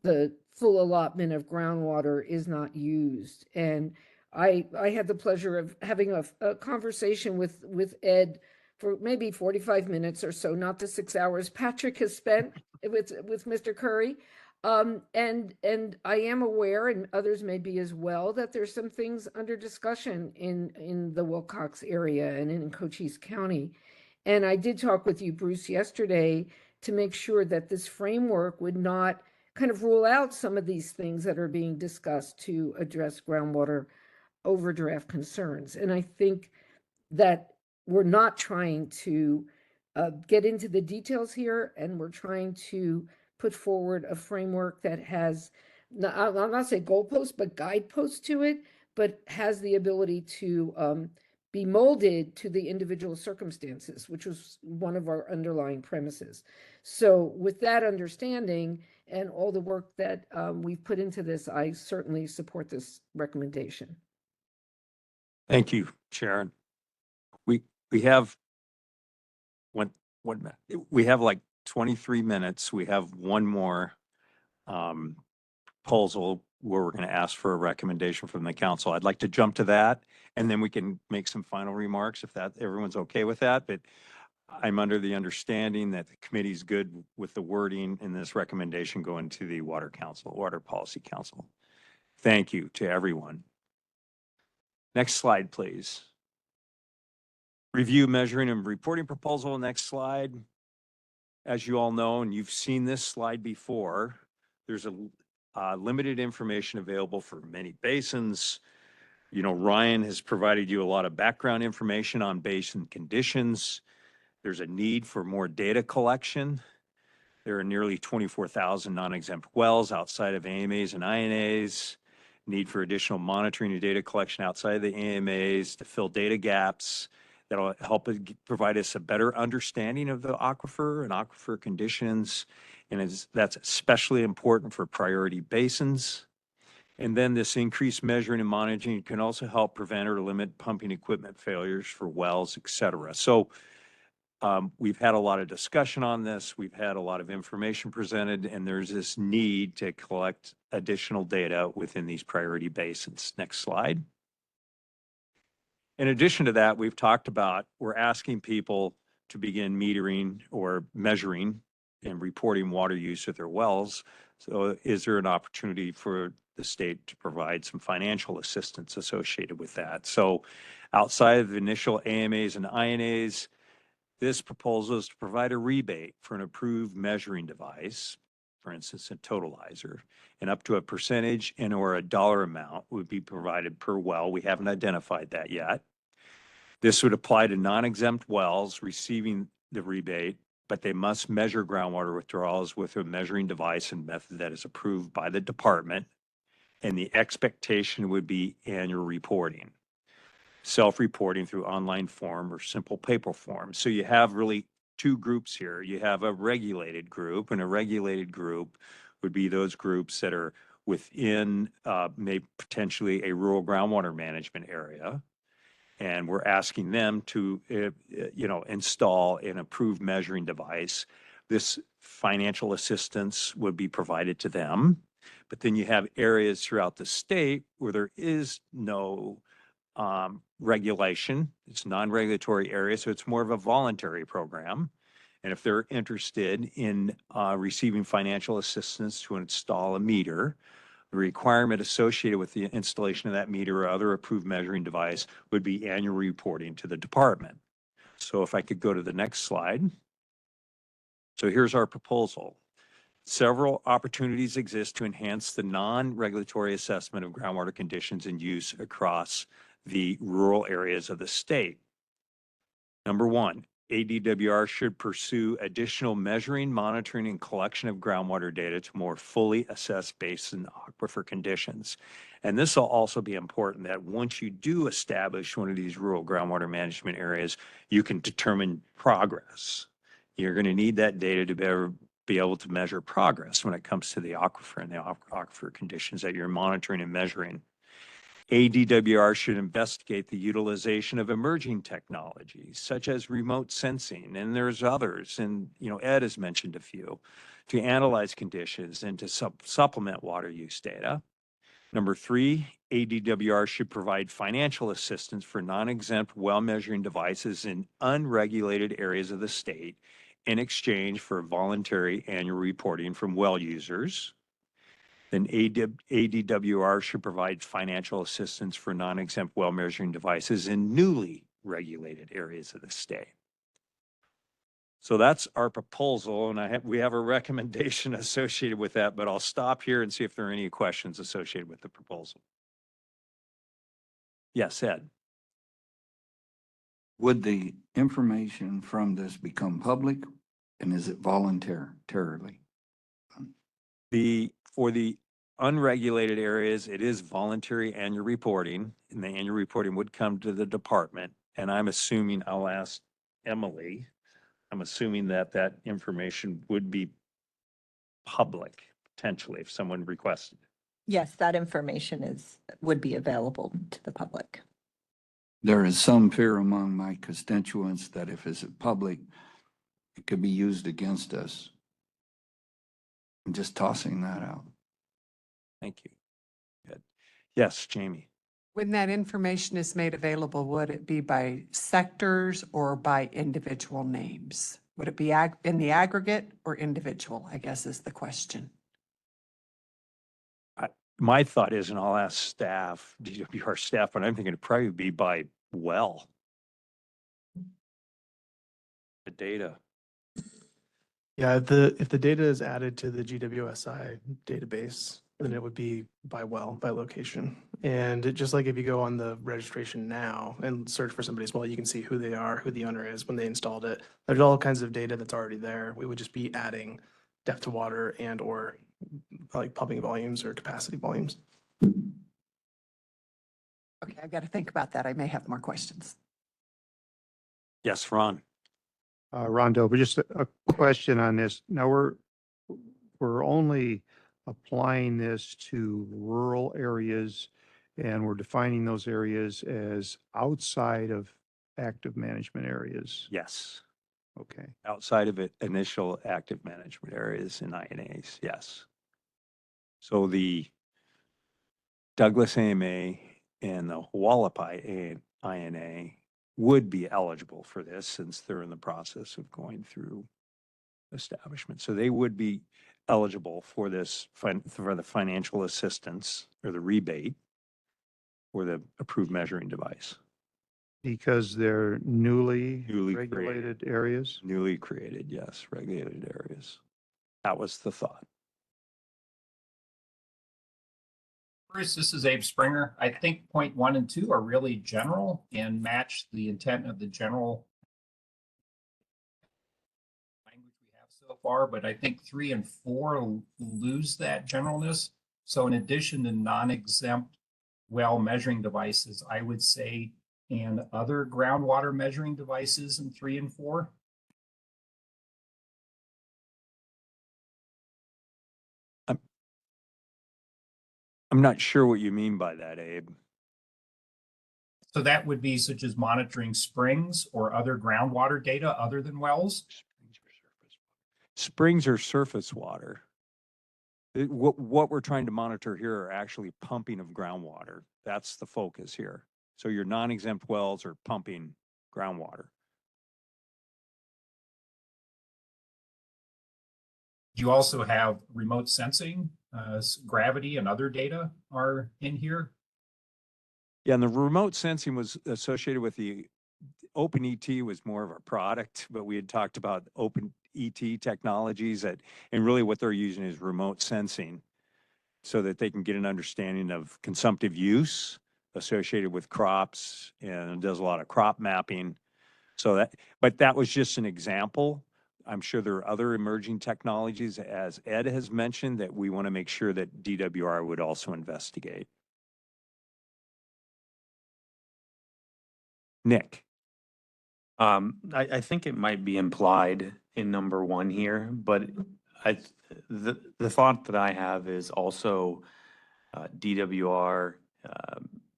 S5: the full allotment of groundwater is not used. And I had the pleasure of having a conversation with Ed for maybe 45 minutes or so, not the 6 hours Patrick has spent with Mr. Curry. And I am aware, and others may be as well, that there's some things under discussion in the Wilcox area and in Cochise County. And I did talk with you, Bruce, yesterday to make sure that this framework would not kind of rule out some of these things that are being discussed to address groundwater overdraft concerns. And I think that we're not trying to get into the details here, and we're trying to put forward a framework that has, I'll not say goalposts, but guideposts to it, but has the ability to be molded to the individual circumstances, which was one of our underlying premises. So with that understanding and all the work that we've put into this, I certainly support this recommendation.
S1: Thank you, Sharon. We have we have like 23 minutes. We have one more proposal where we're going to ask for a recommendation from the council. I'd like to jump to that, and then we can make some final remarks if that everyone's okay with that. But I'm under the understanding that the committee's good with the wording in this recommendation going to the Water Policy Council. Thank you to everyone. Next slide, please. Review, measuring, and reporting proposal. Next slide. As you all know, and you've seen this slide before, there's a limited information available for many basins. You know, Ryan has provided you a lot of background information on basin conditions. There's a need for more data collection. There are nearly 24,000 non-exempt wells outside of AMAs and INAs. Need for additional monitoring and data collection outside of the AMAs to fill data gaps. That'll help provide us a better understanding of the aquifer and aquifer conditions. And that's especially important for priority basins. And then this increased measuring and monitoring can also help prevent or limit pumping equipment failures for wells, et cetera. So we've had a lot of discussion on this. We've had a lot of information presented, and there's this need to collect additional data within these priority basins. Next slide. In addition to that, we've talked about, we're asking people to begin metering or measuring and reporting water use at their wells. So is there an opportunity for the state to provide some financial assistance associated with that? So outside of the initial AMAs and INAs, this proposal is to provide a rebate for an approved measuring device, for instance, a totalizer, and up to a percentage and or a dollar amount would be provided per well. We haven't identified that yet. This would apply to non-exempt wells receiving the rebate, but they must measure groundwater withdrawals with a measuring device and method that is approved by the department. And the expectation would be annual reporting, self-reporting through online form or simple paper form. So you have really two groups here. You have a regulated group, and a regulated group would be those groups that are within maybe potentially a rural groundwater management area. And we're asking them to, install an approved measuring device. This financial assistance would be provided to them. But then you have areas throughout the state where there is no regulation. It's a non-regulatory area, so it's more of a voluntary program. And if they're interested in receiving financial assistance to install a meter, The requirement associated with the installation of that meter or other approved measuring device would be annual reporting to the department. So if I could go to the next slide. So here's our proposal. Several opportunities exist to enhance the non-regulatory assessment of groundwater conditions and use across the rural areas of the state. Number one, ADWR should pursue additional measuring, monitoring, and collection of groundwater data to more fully assess basin aquifer conditions. And this will also be important that once you do establish one of these rural groundwater management areas, you can determine progress. You're going to need that data to be able to measure progress when it comes to the aquifer and the aquifer conditions that you're monitoring and measuring. ADWR should investigate the utilization of emerging technologies such as remote sensing, and there's others, and Ed has mentioned a few, to analyze conditions and to supplement water use data. Number three, ADWR should provide financial assistance for non-exempt well measuring devices in unregulated areas of the state in exchange for voluntary annual reporting from well users. Then ADWR should provide financial assistance for non-exempt well measuring devices in newly regulated areas of the state. So that's our proposal, and we have a recommendation associated with that, but I'll stop here and see if there are any questions associated with the proposal. Yes, Ed.
S8: Would the information from this become public, and is it voluntarily?
S1: For the unregulated areas, it is voluntary annual reporting, and the annual reporting would come to the department. And I'm assuming, I'll ask Emily, I'm assuming that that information would be public, potentially, if someone requested it.
S20: Yes, that information would be available to the public.
S8: There is some fear among my constituents that if it's public, it could be used against us. I'm just tossing that out.
S1: Thank you. Good. Yes, Jamie.
S14: When that information is made available, would it be by sectors or by individual names? Would it be in the aggregate or individual, I guess is the question.
S1: My thought is, and I'll ask staff, DWR staff, but I'm thinking it'd probably be by well. The data.
S21: Yeah, if the data is added to the GWSI database, then it would be by well, by location. And just like if you go on the registration now and search for somebody's well, you can see who they are, who the owner is, when they installed it. There's all kinds of data that's already there. We would just be adding depth to water and or like pumping volumes or capacity volumes.
S14: Okay, I've got to think about that. I may have more questions.
S1: Yes, Ron.
S12: Rondo, but just a question on this. Now we're only applying this to rural areas, and we're defining those areas as outside of active management areas.
S1: Yes.
S12: Okay.
S1: Outside of it, initial active management areas in INAs, yes. So the Douglas AMA and the Hualapai INA would be eligible for this since they're in the process of going through establishment. So they would be eligible for this, for the financial assistance or the rebate for the approved measuring device.
S12: Because they're newly
S1: created.
S12: regulated areas?
S1: Newly created, yes, regulated areas. That was the thought.
S22: Bruce, this is Abe Springer. I think point 1 and 2 are really general and match the intent of the general language we have so far, but I think 3 and 4 lose that generalness. So in addition to non-exempt well measuring devices, I would say, and other groundwater measuring devices in 3 and 4.
S1: I'm not sure what you mean by that, Abe.
S22: So that would be such as monitoring springs or other groundwater data other than wells.
S1: Springs or surface water. What we're trying to monitor here are actually pumping of groundwater. That's the focus here. So your non-exempt wells are pumping groundwater.
S22: You also have remote sensing gravity and other data are in here.
S1: Yeah, and the remote sensing was associated with the Open ET was more of a product, but we had talked about Open ET technologies that, and really what they're using is remote sensing so that they can get an understanding of consumptive use associated with crops, and it does a lot of crop mapping. So that, but that was just an example. I'm sure there are other emerging technologies, as Ed has mentioned, that we want to make sure that DWR would also investigate. Nick.
S13: I think it might be implied in number one here, but the thought that I have is also DWR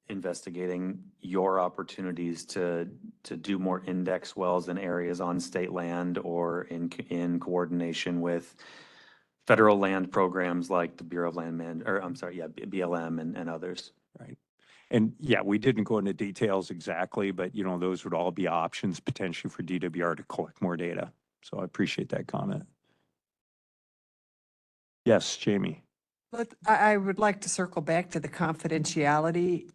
S13: investigating your opportunities to do more index wells in areas on state land or in coordination with federal land programs like the Bureau of Land BLM and others.
S1: Right. And yeah, we didn't go into details exactly, but you know, those would all be options potentially for DWR to collect more data. So I appreciate that comment. Yes, Jamie.
S14: But I would like to circle back to the confidentiality.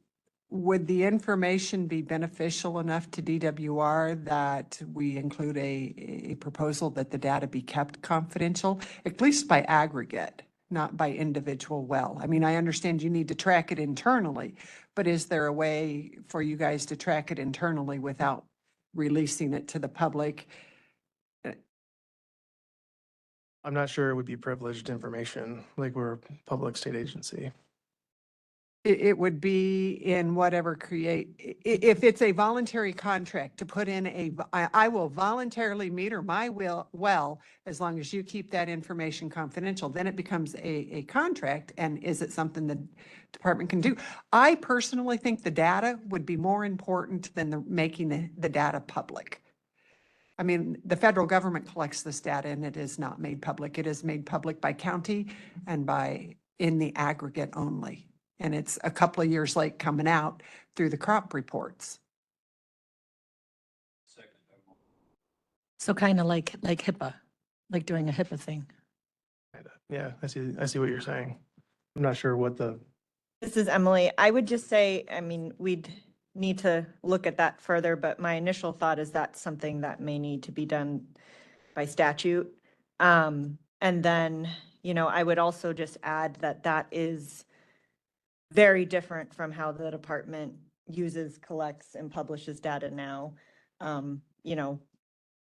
S14: Would the information be beneficial enough to DWR that we include a proposal that the data be kept confidential, at least by aggregate, not by individual well? I mean, I understand you need to track it internally, but is there a way for you guys to track it internally without releasing it to the public?
S21: I'm not sure it would be privileged information, like we're a public state agency.
S14: It would be in whatever if it's a voluntary contract to put in I will voluntarily meter my well as long as you keep that information confidential, then it becomes a contract. And is it something the department can do? I personally think the data would be more important than making the data public. I mean, the federal government collects this data and it is not made public. It is made public by county and in the aggregate only. And it's a couple of years late coming out through the crop reports.
S15: So kind of like HIPAA, like doing a HIPAA thing.
S21: Yeah, I see what you're saying. I'm not sure what
S7: This is Emily. I would just say, I mean, we'd need to look at that further, but my initial thought is that's something that may need to be done by statute. And then, you know, I would also just add that that is very different from how the department uses, collects, and publishes data now, you know,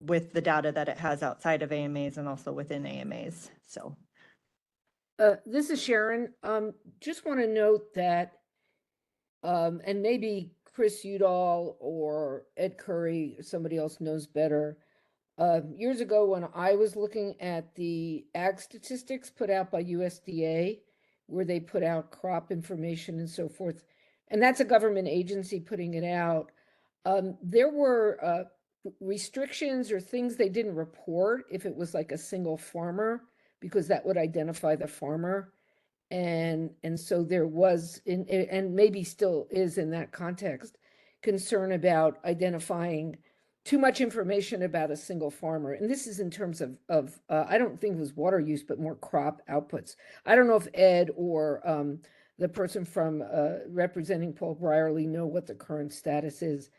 S7: with the data that it has outside of AMAs and also within AMAs. So.
S5: This is Sharon. Just want to note that, and maybe Chris Udall or Ed Curry, or somebody else knows better. Years ago, when I was looking at the ag statistics put out by USDA, where they put out crop information and so forth, and that's a government agency putting it out, there were restrictions or things they didn't report if it was like a single farmer, because that would identify the farmer. And so there was, and maybe still is in that context, concern about identifying too much information about a single farmer. And this is in terms of I don't think it was water use, but more crop outputs. I don't know if Ed or the person from representing Paul Brierly know what the current status is,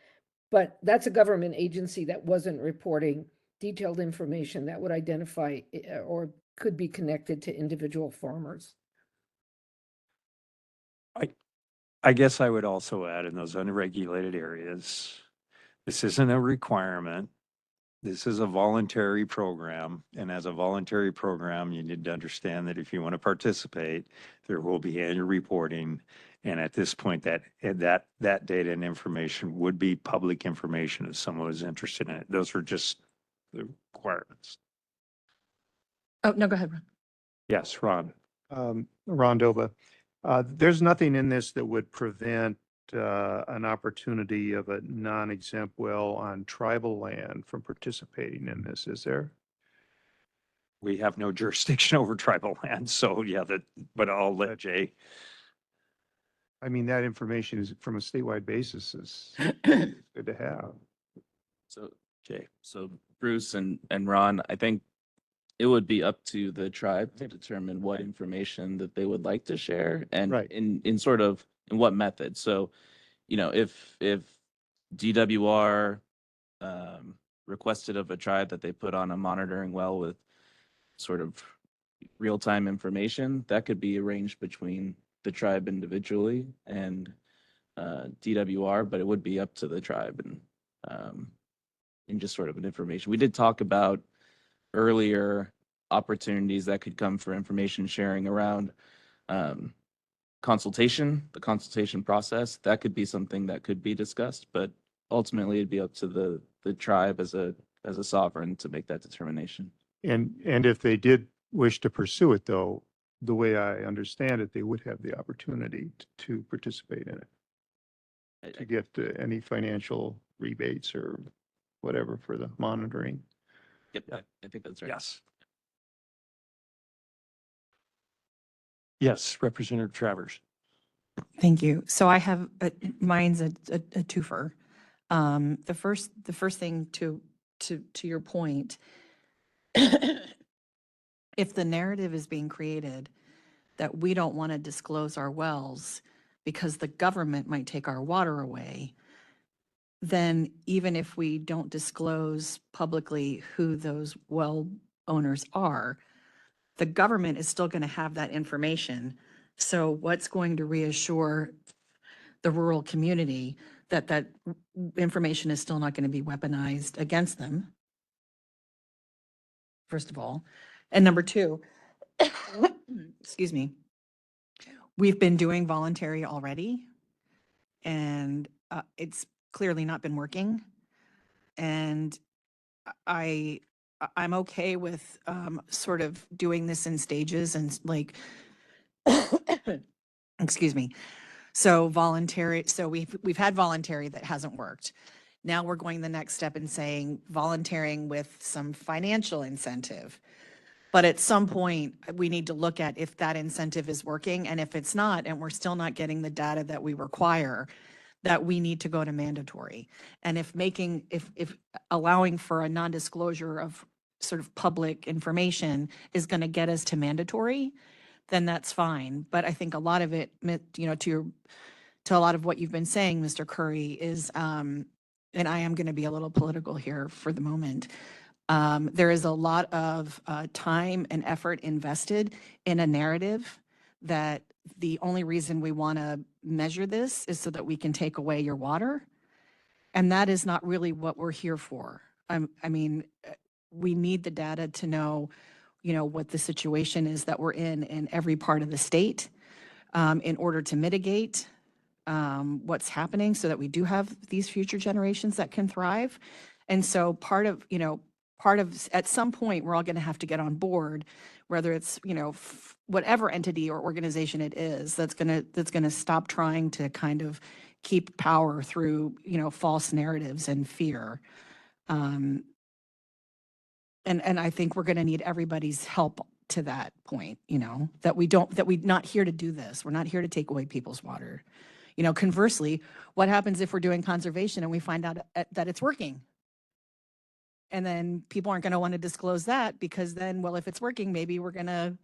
S5: but that's a government agency that wasn't reporting detailed information that would identify or could be connected to individual farmers.
S1: I guess I would also add, in those unregulated areas, this isn't a requirement. This is a voluntary program. And as a voluntary program, you need to understand that if you want to participate, there will be annual reporting. And at this point, that data and information would be public information if someone was interested in it. Those are just the requirements.
S15: Oh, no, go ahead, Ron.
S1: Yes, Ron.
S12: Ron Doba. There's nothing in this that would prevent an opportunity of a non-exempt well on tribal land from participating in this, is there?
S1: We have no jurisdiction over tribal land, so yeah, but I'll let Jay.
S12: I mean, that information is from a statewide basis is good to have.
S4: So Jay, so Bruce and Ron, I think it would be up to the tribe to determine what information that they would like to share and
S12: Right.
S4: in sort of in what method. So, you know, if DWR requested of a tribe that they put on a monitoring well with sort of real-time information, that could be arranged between the tribe individually and DWR, but it would be up to the tribe and just sort of an information. We did talk about earlier opportunities that could come for information sharing around the consultation process. That could be something that could be discussed, but ultimately it'd be up to the tribe as a sovereign to make that determination.
S12: And if they did wish to pursue it, though, the way I understand it, they would have the opportunity to participate in it, to get any financial rebates or whatever for the monitoring.
S4: Yep, I think that's right.
S1: Yes. Yes, Representative Travers.
S15: Thank you. So I have, mine's a twofer. The first thing to your point, if the narrative is being created that we don't want to disclose our wells because the government might take our water away, then even if we don't disclose publicly who those well owners are, the government is still going to have that information. So what's going to reassure the rural community that that information is still not going to be weaponized against them? First of all. And number two, excuse me, we've been doing voluntary already, and it's clearly not been working. And I'm okay with sort of doing this in stages and like, excuse me. So voluntary, so we've had voluntary that hasn't worked. Now we're going the next step and saying volunteering with some financial incentive. But at some point, we need to look at if that incentive is working, and if it's not, and we're still not getting the data that we require, that we need to go to mandatory. And if allowing for a non-disclosure of sort of public information is going to get us to mandatory, then that's fine. But I think a lot of it, you know, to a lot of what you've been saying, Mr. Curry, is, and I am going to be a little political here for the moment. There is a lot of time and effort invested in a narrative that the only reason we want to measure this is so that we can take away your water. And that is not really what we're here for. I mean, we need the data to know, you know, what the situation is that we're in every part of the state in order to mitigate what's happening so that we do have these future generations that can thrive. And so part of, at some point, we're all going to have to get on board, whether it's, you know, whatever entity or organization it is that's going to stop trying to kind of keep power through, you know, false narratives and fear. And I think we're going to need everybody's help to that point, you know, that we're not here to do this. We're not here to take away people's water. You know, conversely, what happens if we're doing conservation and we find out that it's working? And then people aren't going to want to disclose that because then, well, if it's working, maybe we're going to,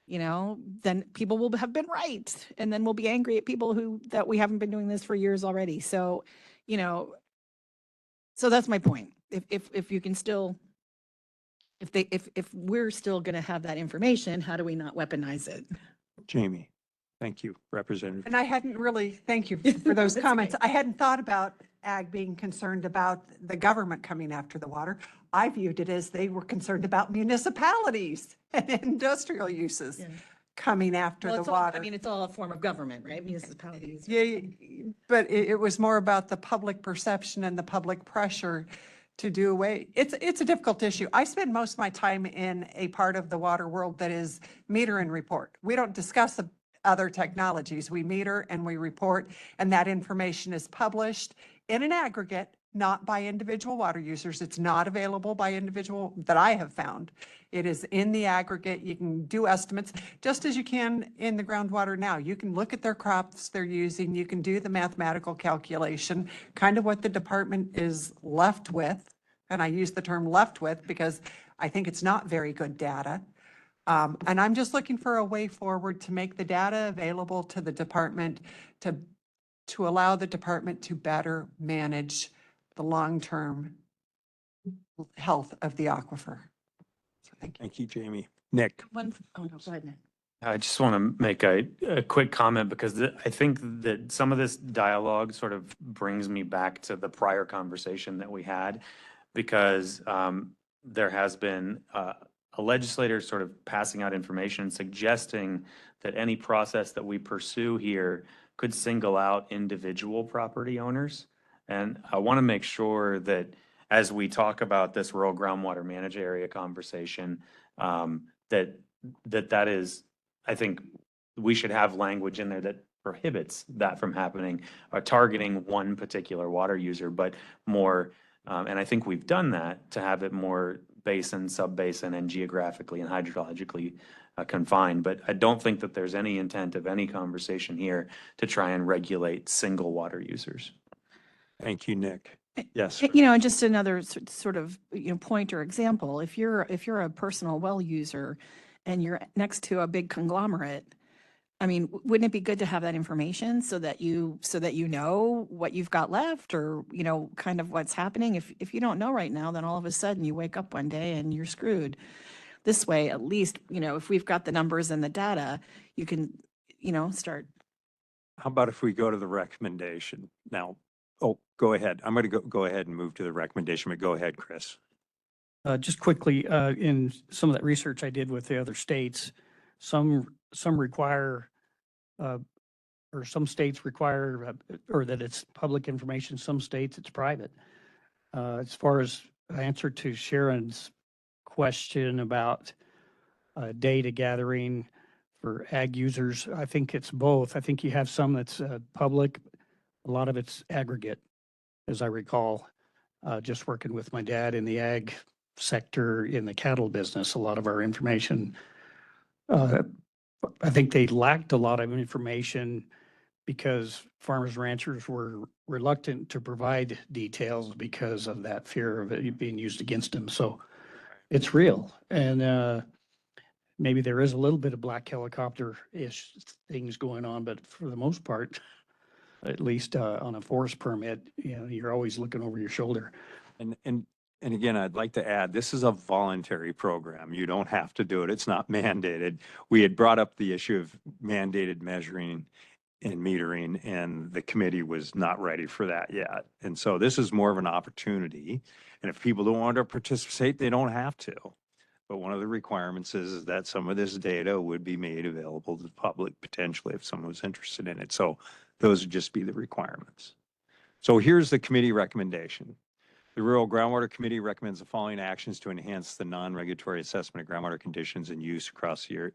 S15: you know, then people will have been right. And then we'll be angry at people that we haven't been doing this for years already. So, you know, so that's my point. If you can still, if we're still going to have that information, how do we not weaponize it?
S1: Jamie, thank you, Representative.
S14: And I hadn't really, thank you for those comments. I hadn't thought about ag being concerned about the government coming after the water. I viewed it as they were concerned about municipalities and industrial uses coming after the water.
S15: I mean, it's all a form of government, right? Municipalities.
S14: Yeah, but it was more about the public perception and the public pressure to do away. It's a difficult issue. I spend most of my time in a part of the water world that is meter and report. We don't discuss the other technologies. We meter and we report, and that information is published in an aggregate, not by individual water users. It's not available by individual that I have found. It is in the aggregate. You can do estimates just as you can in the groundwater now. You can look at their crops they're using. You can do the mathematical calculation, kind of what the department is left with. And I use the term left with because I think it's not very good data. And I'm just looking for a way forward to make the data available to the department to allow the department to better manage the long-term health of the aquifer. So thank you.
S1: Thank you, Jamie. Nick?
S15: Oh, no, go ahead, Nick.
S13: I just want to make a quick comment because I think that some of this dialogue sort of brings me back to the prior conversation that we had, because there has been a legislator sort of passing out information suggesting that any process that we pursue here could single out individual property owners. And I want to make sure that as we talk about this rural groundwater managed area conversation, that is, I think we should have language in there that prohibits that from happening, or targeting one particular water user, but more, and I think we've done that to have it more basin, sub-basin, and geographically and hydrologically confined. But I don't think that there's any intent of any conversation here to try and regulate single water users.
S1: Thank you, Nick. Yes.
S15: You know, and just another sort of, point or example, if you're a personal well user and you're next to a big conglomerate, I mean, wouldn't it be good to have that information so that you know what you've got left, or, kind of what's happening? If you don't know right now, then all of a sudden you wake up one day and you're screwed. This way, at least, if we've got the numbers and the data, you can, start.
S1: How about if we go to the recommendation now? Oh, go ahead. I'm going to go ahead and move to the recommendation, but go ahead, Chris.
S10: Just quickly, in some of that research I did with the other states, some require, or some states require, or that it's public information. Some states it's private. As far as answer to Sharon's question about data gathering for ag users, I think it's both. I think you have some that's public, a lot of it's aggregate, as I recall, just working with my dad in the ag sector in the cattle business. A lot of our information, I think they lacked a lot of information because farmers, ranchers were reluctant to provide details because of that fear of it being used against them. So it's real. And maybe there is a little bit of black helicopter-ish things going on, but for the most part, at least on a forest permit, you're always looking over your shoulder.
S1: And again, I'd like to add, this is a voluntary program. You don't have to do it. It's not mandated. We had brought up the issue of mandated measuring and metering, and the committee was not ready for that yet. And so this is more of an opportunity. And if people don't want to participate, they don't have to. But one of the requirements is that some of this data would be made available to the public potentially if someone was interested in it. So those would just be the requirements. So here's the committee recommendation. The Rural Groundwater Committee recommends the following actions to enhance the non-regulatory assessment of groundwater conditions and use across the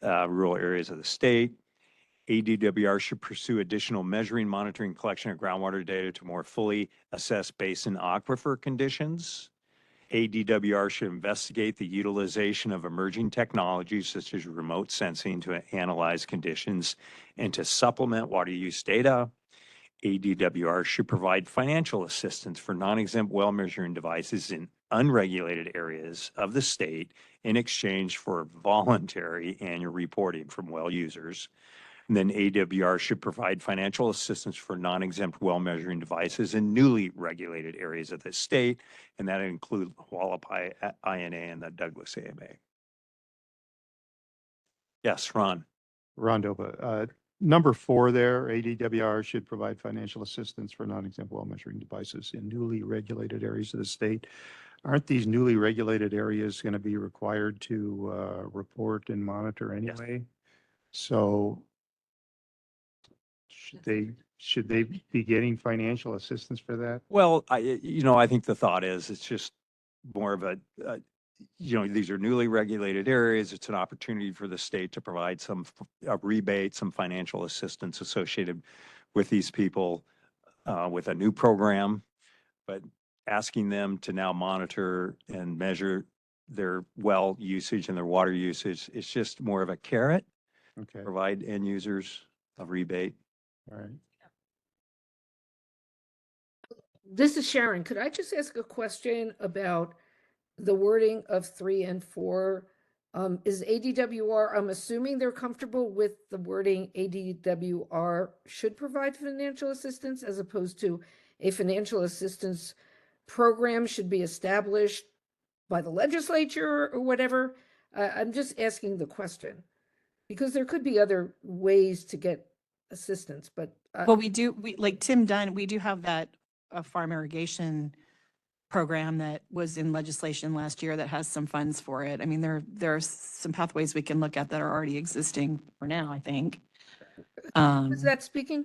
S1: rural areas of the state. ADWR should pursue additional measuring, monitoring, collection of groundwater data to more fully assess basin aquifer conditions. ADWR should investigate the utilization of emerging technologies such as remote sensing to analyze conditions and to supplement water use data. ADWR should provide financial assistance for non-exempt well measuring devices in unregulated areas of the state in exchange for voluntary annual reporting from well users. And then AWR should provide financial assistance for non-exempt well measuring devices in newly regulated areas of the state, and that include Hualapai INA and the Douglas AMA. Yes, Ron.
S12: Ron Doba. Number 4 there, ADWR should provide financial assistance for non-exempt well measuring devices in newly regulated areas of the state. Aren't these newly regulated areas going to be required to report and monitor anyway? Yes. So should they be getting financial assistance for that?
S1: Well, I think the thought is it's just more of a these are newly regulated areas. It's an opportunity for the state to provide some rebate, some financial assistance associated with these people with a new program. But asking them to now monitor and measure their well usage and their water usage, it's just more of a carrot.
S12: Okay.
S1: Provide end users a rebate.
S12: All right.
S5: This is Sharon. Could I just ask a question about the wording of 3 and 4. Is ADWR, I'm assuming they're comfortable with the wording ADWR should provide financial assistance as opposed to a financial assistance program should be established by the legislature or whatever. I'm just asking the question because there could be other ways to get assistance, but
S15: Well, we, like Tim Dunn, we do have that farm irrigation program that was in legislation last year that has some funds for it. I mean, there are some pathways we can look at that are already existing for now, I think.
S5: was that speaking?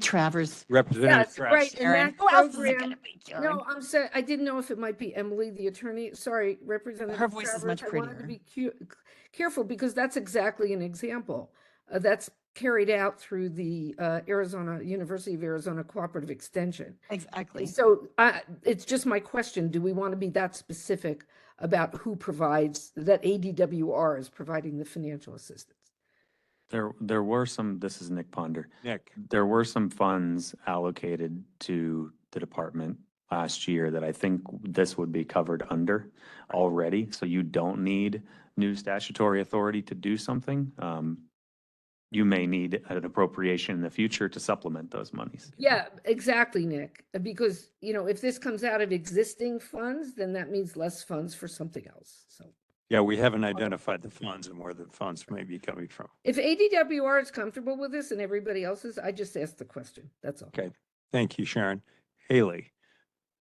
S15: Travers.
S1: Representative
S5: Yes, right, and
S15: Aaron,
S5: that
S15: who else is it
S5: program,
S15: gonna be, Karen?
S5: no, I'm saying, I didn't know if it might be Emily, the attorney, sorry, Representative
S15: Her voice is
S5: Travers.
S15: much
S5: I wanted to
S15: prettier.
S5: be careful because that's exactly an example. That's carried out through the University of Arizona Cooperative Extension.
S15: Exactly.
S5: So it's just my question, do we want to be that specific about who provides, that ADWR is providing the financial assistance?
S13: There were some, this is Nick Ponder.
S1: Nick.
S13: There were some funds allocated to the department last year that I think this would be covered under already. So you don't need new statutory authority to do something. You may need an appropriation in the future to supplement those monies.
S5: Yeah, exactly, Nick. Because, if this comes out of existing funds, then that means less funds for something else. So
S1: Yeah, we haven't identified the funds and where the funds may be coming from.
S5: if ADWR is comfortable with this and everybody else is, I just asked the question. That's all.
S1: Okay, thank you, Sharon. Haley.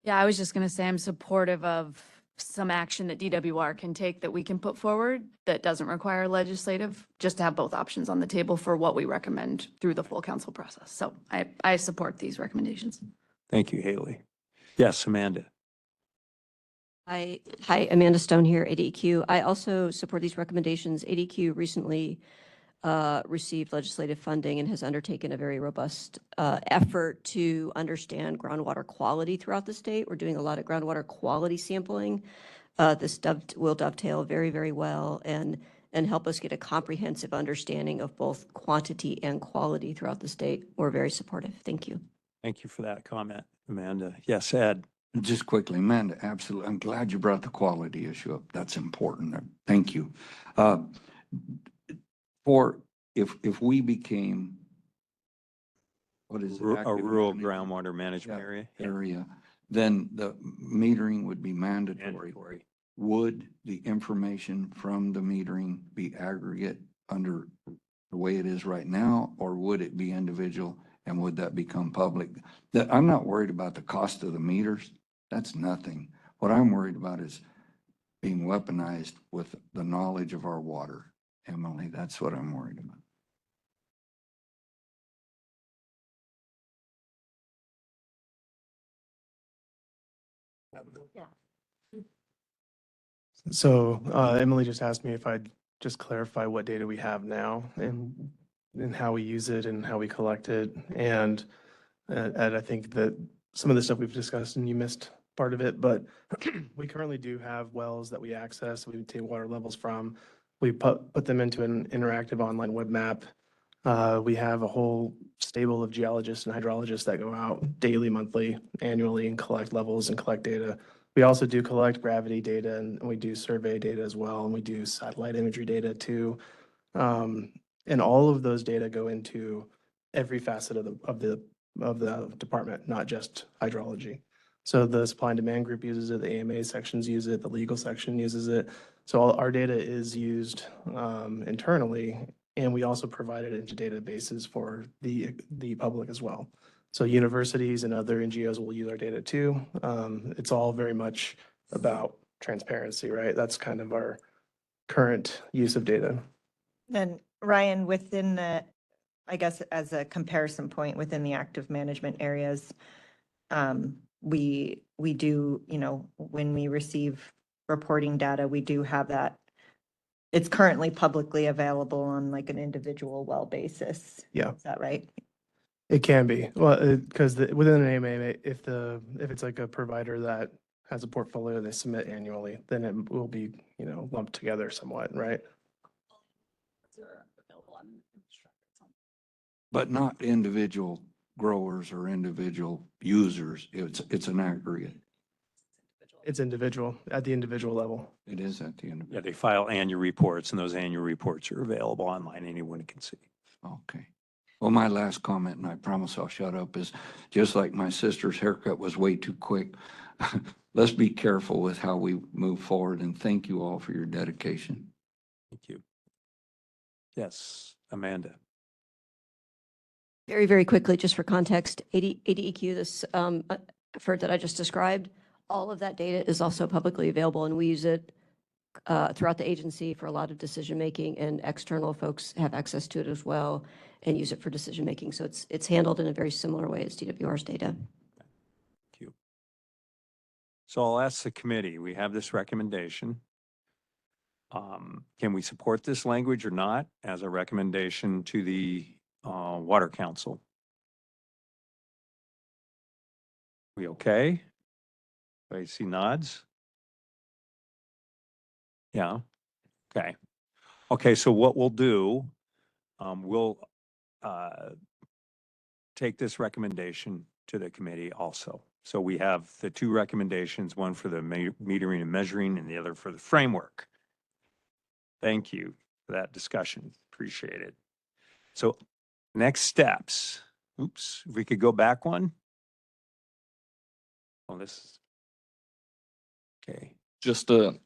S9: Yeah, I was just going to say I'm supportive of some action that DWR can take that we can put forward that doesn't require legislative, just to have both options on the table for what we recommend through the full council process. So I support these recommendations.
S1: Thank you, Haley. Yes, Amanda.
S6: Hi, Amanda Stone here, ADEQ. I also support these recommendations. ADEQ recently received legislative funding and has undertaken a very robust effort to understand groundwater quality throughout the state. We're doing a lot of groundwater quality sampling. This will dovetail very, very well and help us get a comprehensive understanding of both quantity and quality throughout the state. We're very supportive. Thank you.
S1: Thank you for that comment, Amanda. Yes, Ed.
S8: Just quickly, Amanda, absolutely. I'm glad you brought the quality issue up. That's important. Thank you. If we became, what is it?
S1: A
S8: Active
S1: rural
S8: management
S1: groundwater management area.
S8: area, then the metering would be mandatory. Would the information from the metering be aggregate under the way it is right now, or would it be individual, and would that become public? I'm not worried about the cost of the meters. That's nothing. What I'm worried about is being weaponized with the knowledge of our water. Emily, that's what I'm worried about.
S21: So Emily just asked me if I'd just clarify what data we have now and how we use it and how we collect it. And I think that some of the stuff we've discussed and you missed part of it, but we currently do have wells that we access, we take water levels from. We put them into an interactive online web map. We have a whole stable of geologists and hydrologists that go out daily, monthly, annually and collect levels and collect data. We also do collect gravity data and we do survey data as well. And we do satellite imagery data too. And all of those data go into every facet of the department, not just hydrology. So the supply and demand group uses it, the AMA sections use it, the legal section uses it. So all our data is used internally, and we also provide it into databases for the public as well. So universities and other NGOs will use our data too. It's all very much about transparency, right? That's kind of our current use of data.
S7: Then Ryan, within the, I guess as a comparison point within the active management areas, we do, when we receive reporting data, we do have that. It's currently publicly available on like an individual well basis.
S21: Yeah.
S7: Is that right?
S21: It can be. Well, because within an AMA, if it's like a provider that has a portfolio they submit annually, then it will be, lumped together somewhat, right?
S8: But not individual growers or individual users. It's an aggregate.
S21: It's individual, at the individual level.
S8: It is at the end of
S1: Yeah,
S8: it.
S1: they file annual reports, and those annual reports are available online. Anyone can see.
S8: Okay. Well, my last comment, and I promise I'll shut up, is just like my sister's haircut was way too quick. Let's be careful with how we move forward, and thank you all for your dedication.
S1: Thank you. Yes, Amanda.
S6: Very, very quickly, just for context, ADEQ, this effort that I just described, all of that data is also publicly available, and we use it throughout the agency for a lot of decision-making, and external folks have access to it as well and use it for decision-making. So it's handled in a very similar way as DWR's data.
S1: Thank you. So I'll ask the committee, we have this recommendation. Can we support this language or not as a recommendation to the Water Council? We okay? I see nods. Yeah, okay. Okay, so what we'll do, we'll take this recommendation to the committee also. So we have the two recommendations, one for the metering and measuring and the other for the framework. Thank you for that discussion. Appreciate it. So next steps. Oops, if we could go back one. Oh, this is okay.
S2: Just a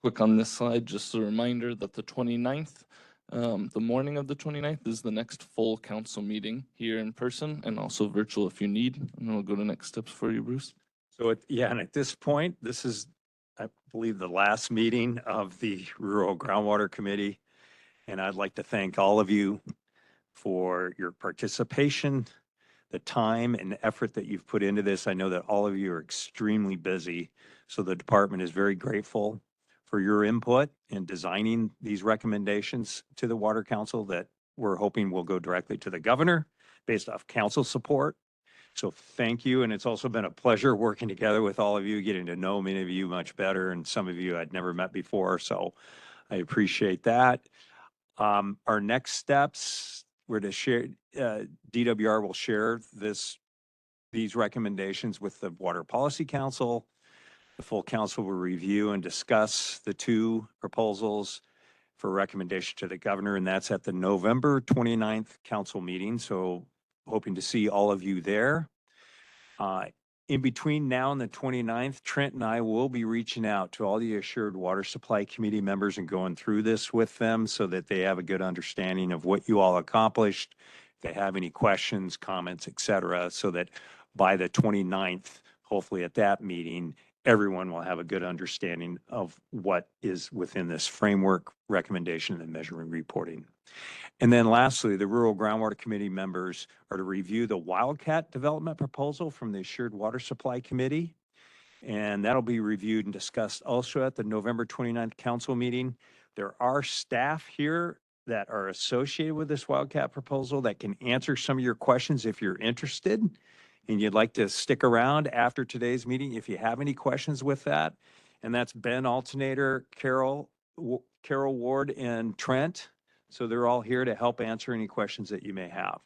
S2: quick on this slide, just a reminder that the 29th, the morning of the 29th is the next full council meeting here in person and also virtual if you need. And then we'll go to next steps for you, Bruce.
S1: So yeah, and at this point, this is, I believe, the last meeting of the Rural Groundwater Committee. And I'd like to thank all of you for your participation, the time and effort that you've put into this. I know that all of you are extremely busy. So the department is very grateful for your input in designing these recommendations to the Water Council that we're hoping will go directly to the governor based off council support. So thank you. And it's also been a pleasure working together with all of you, getting to know many of you much better. And some of you I'd never met before. So I appreciate that. Our next steps, we're to share, DWR will share these recommendations with the Water Policy Council. The full council will review and discuss the two proposals for recommendation to the governor, and that's at the November 29th council meeting. So hoping to see all of you there. In between now and the 29th, Trent and I will be reaching out to all the Assured Water Supply Committee members and going through this with them so that they have a good understanding of what you all accomplished. If they have any questions, comments, et cetera, so that by the 29th, hopefully at that meeting, everyone will have a good understanding of what is within this framework recommendation and measuring reporting. And then lastly, the Rural Groundwater Committee members are to review the Wildcat development proposal from the Assured Water Supply Committee. And that'll be reviewed and discussed also at the November 29th council meeting. There are staff here that are associated with this Wildcat proposal that can answer some of your questions if you're interested and you'd like to stick around after today's meeting if you have any questions with that. And that's Ben Alternator, Carol Ward, and Trent. So they're all here to help answer any questions that you may have.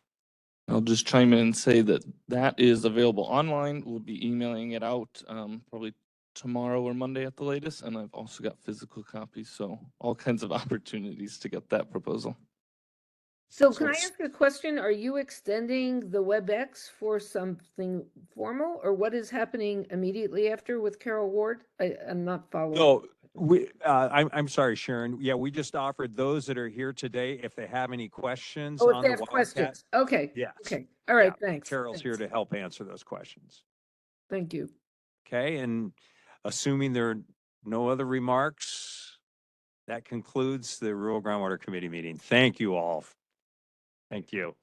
S2: I'll just chime in and say that that is available online. We'll be emailing it out probably tomorrow or Monday at the latest. And I've also got physical copies. So all kinds of opportunities to get that proposal.
S5: So can I ask a question? Are you extending the WebEx for something formal, or what is happening immediately after with Carol Ward? I'm not following.
S1: No, I'm sorry, Sharon. Yeah, we just offered those that are here today, if they have any questions
S5: Oh, if
S1: on
S5: they
S1: the
S5: have
S1: Wildcat.
S5: questions. Okay.
S1: Yes.
S5: Okay. All right.
S1: Yeah,
S5: Thanks.
S1: Carol's here
S5: Thanks.
S1: to help answer those questions.
S5: Thank you.
S1: Okay, and assuming there are no other remarks, that concludes the Rural Groundwater Committee meeting. Thank you all. Thank you.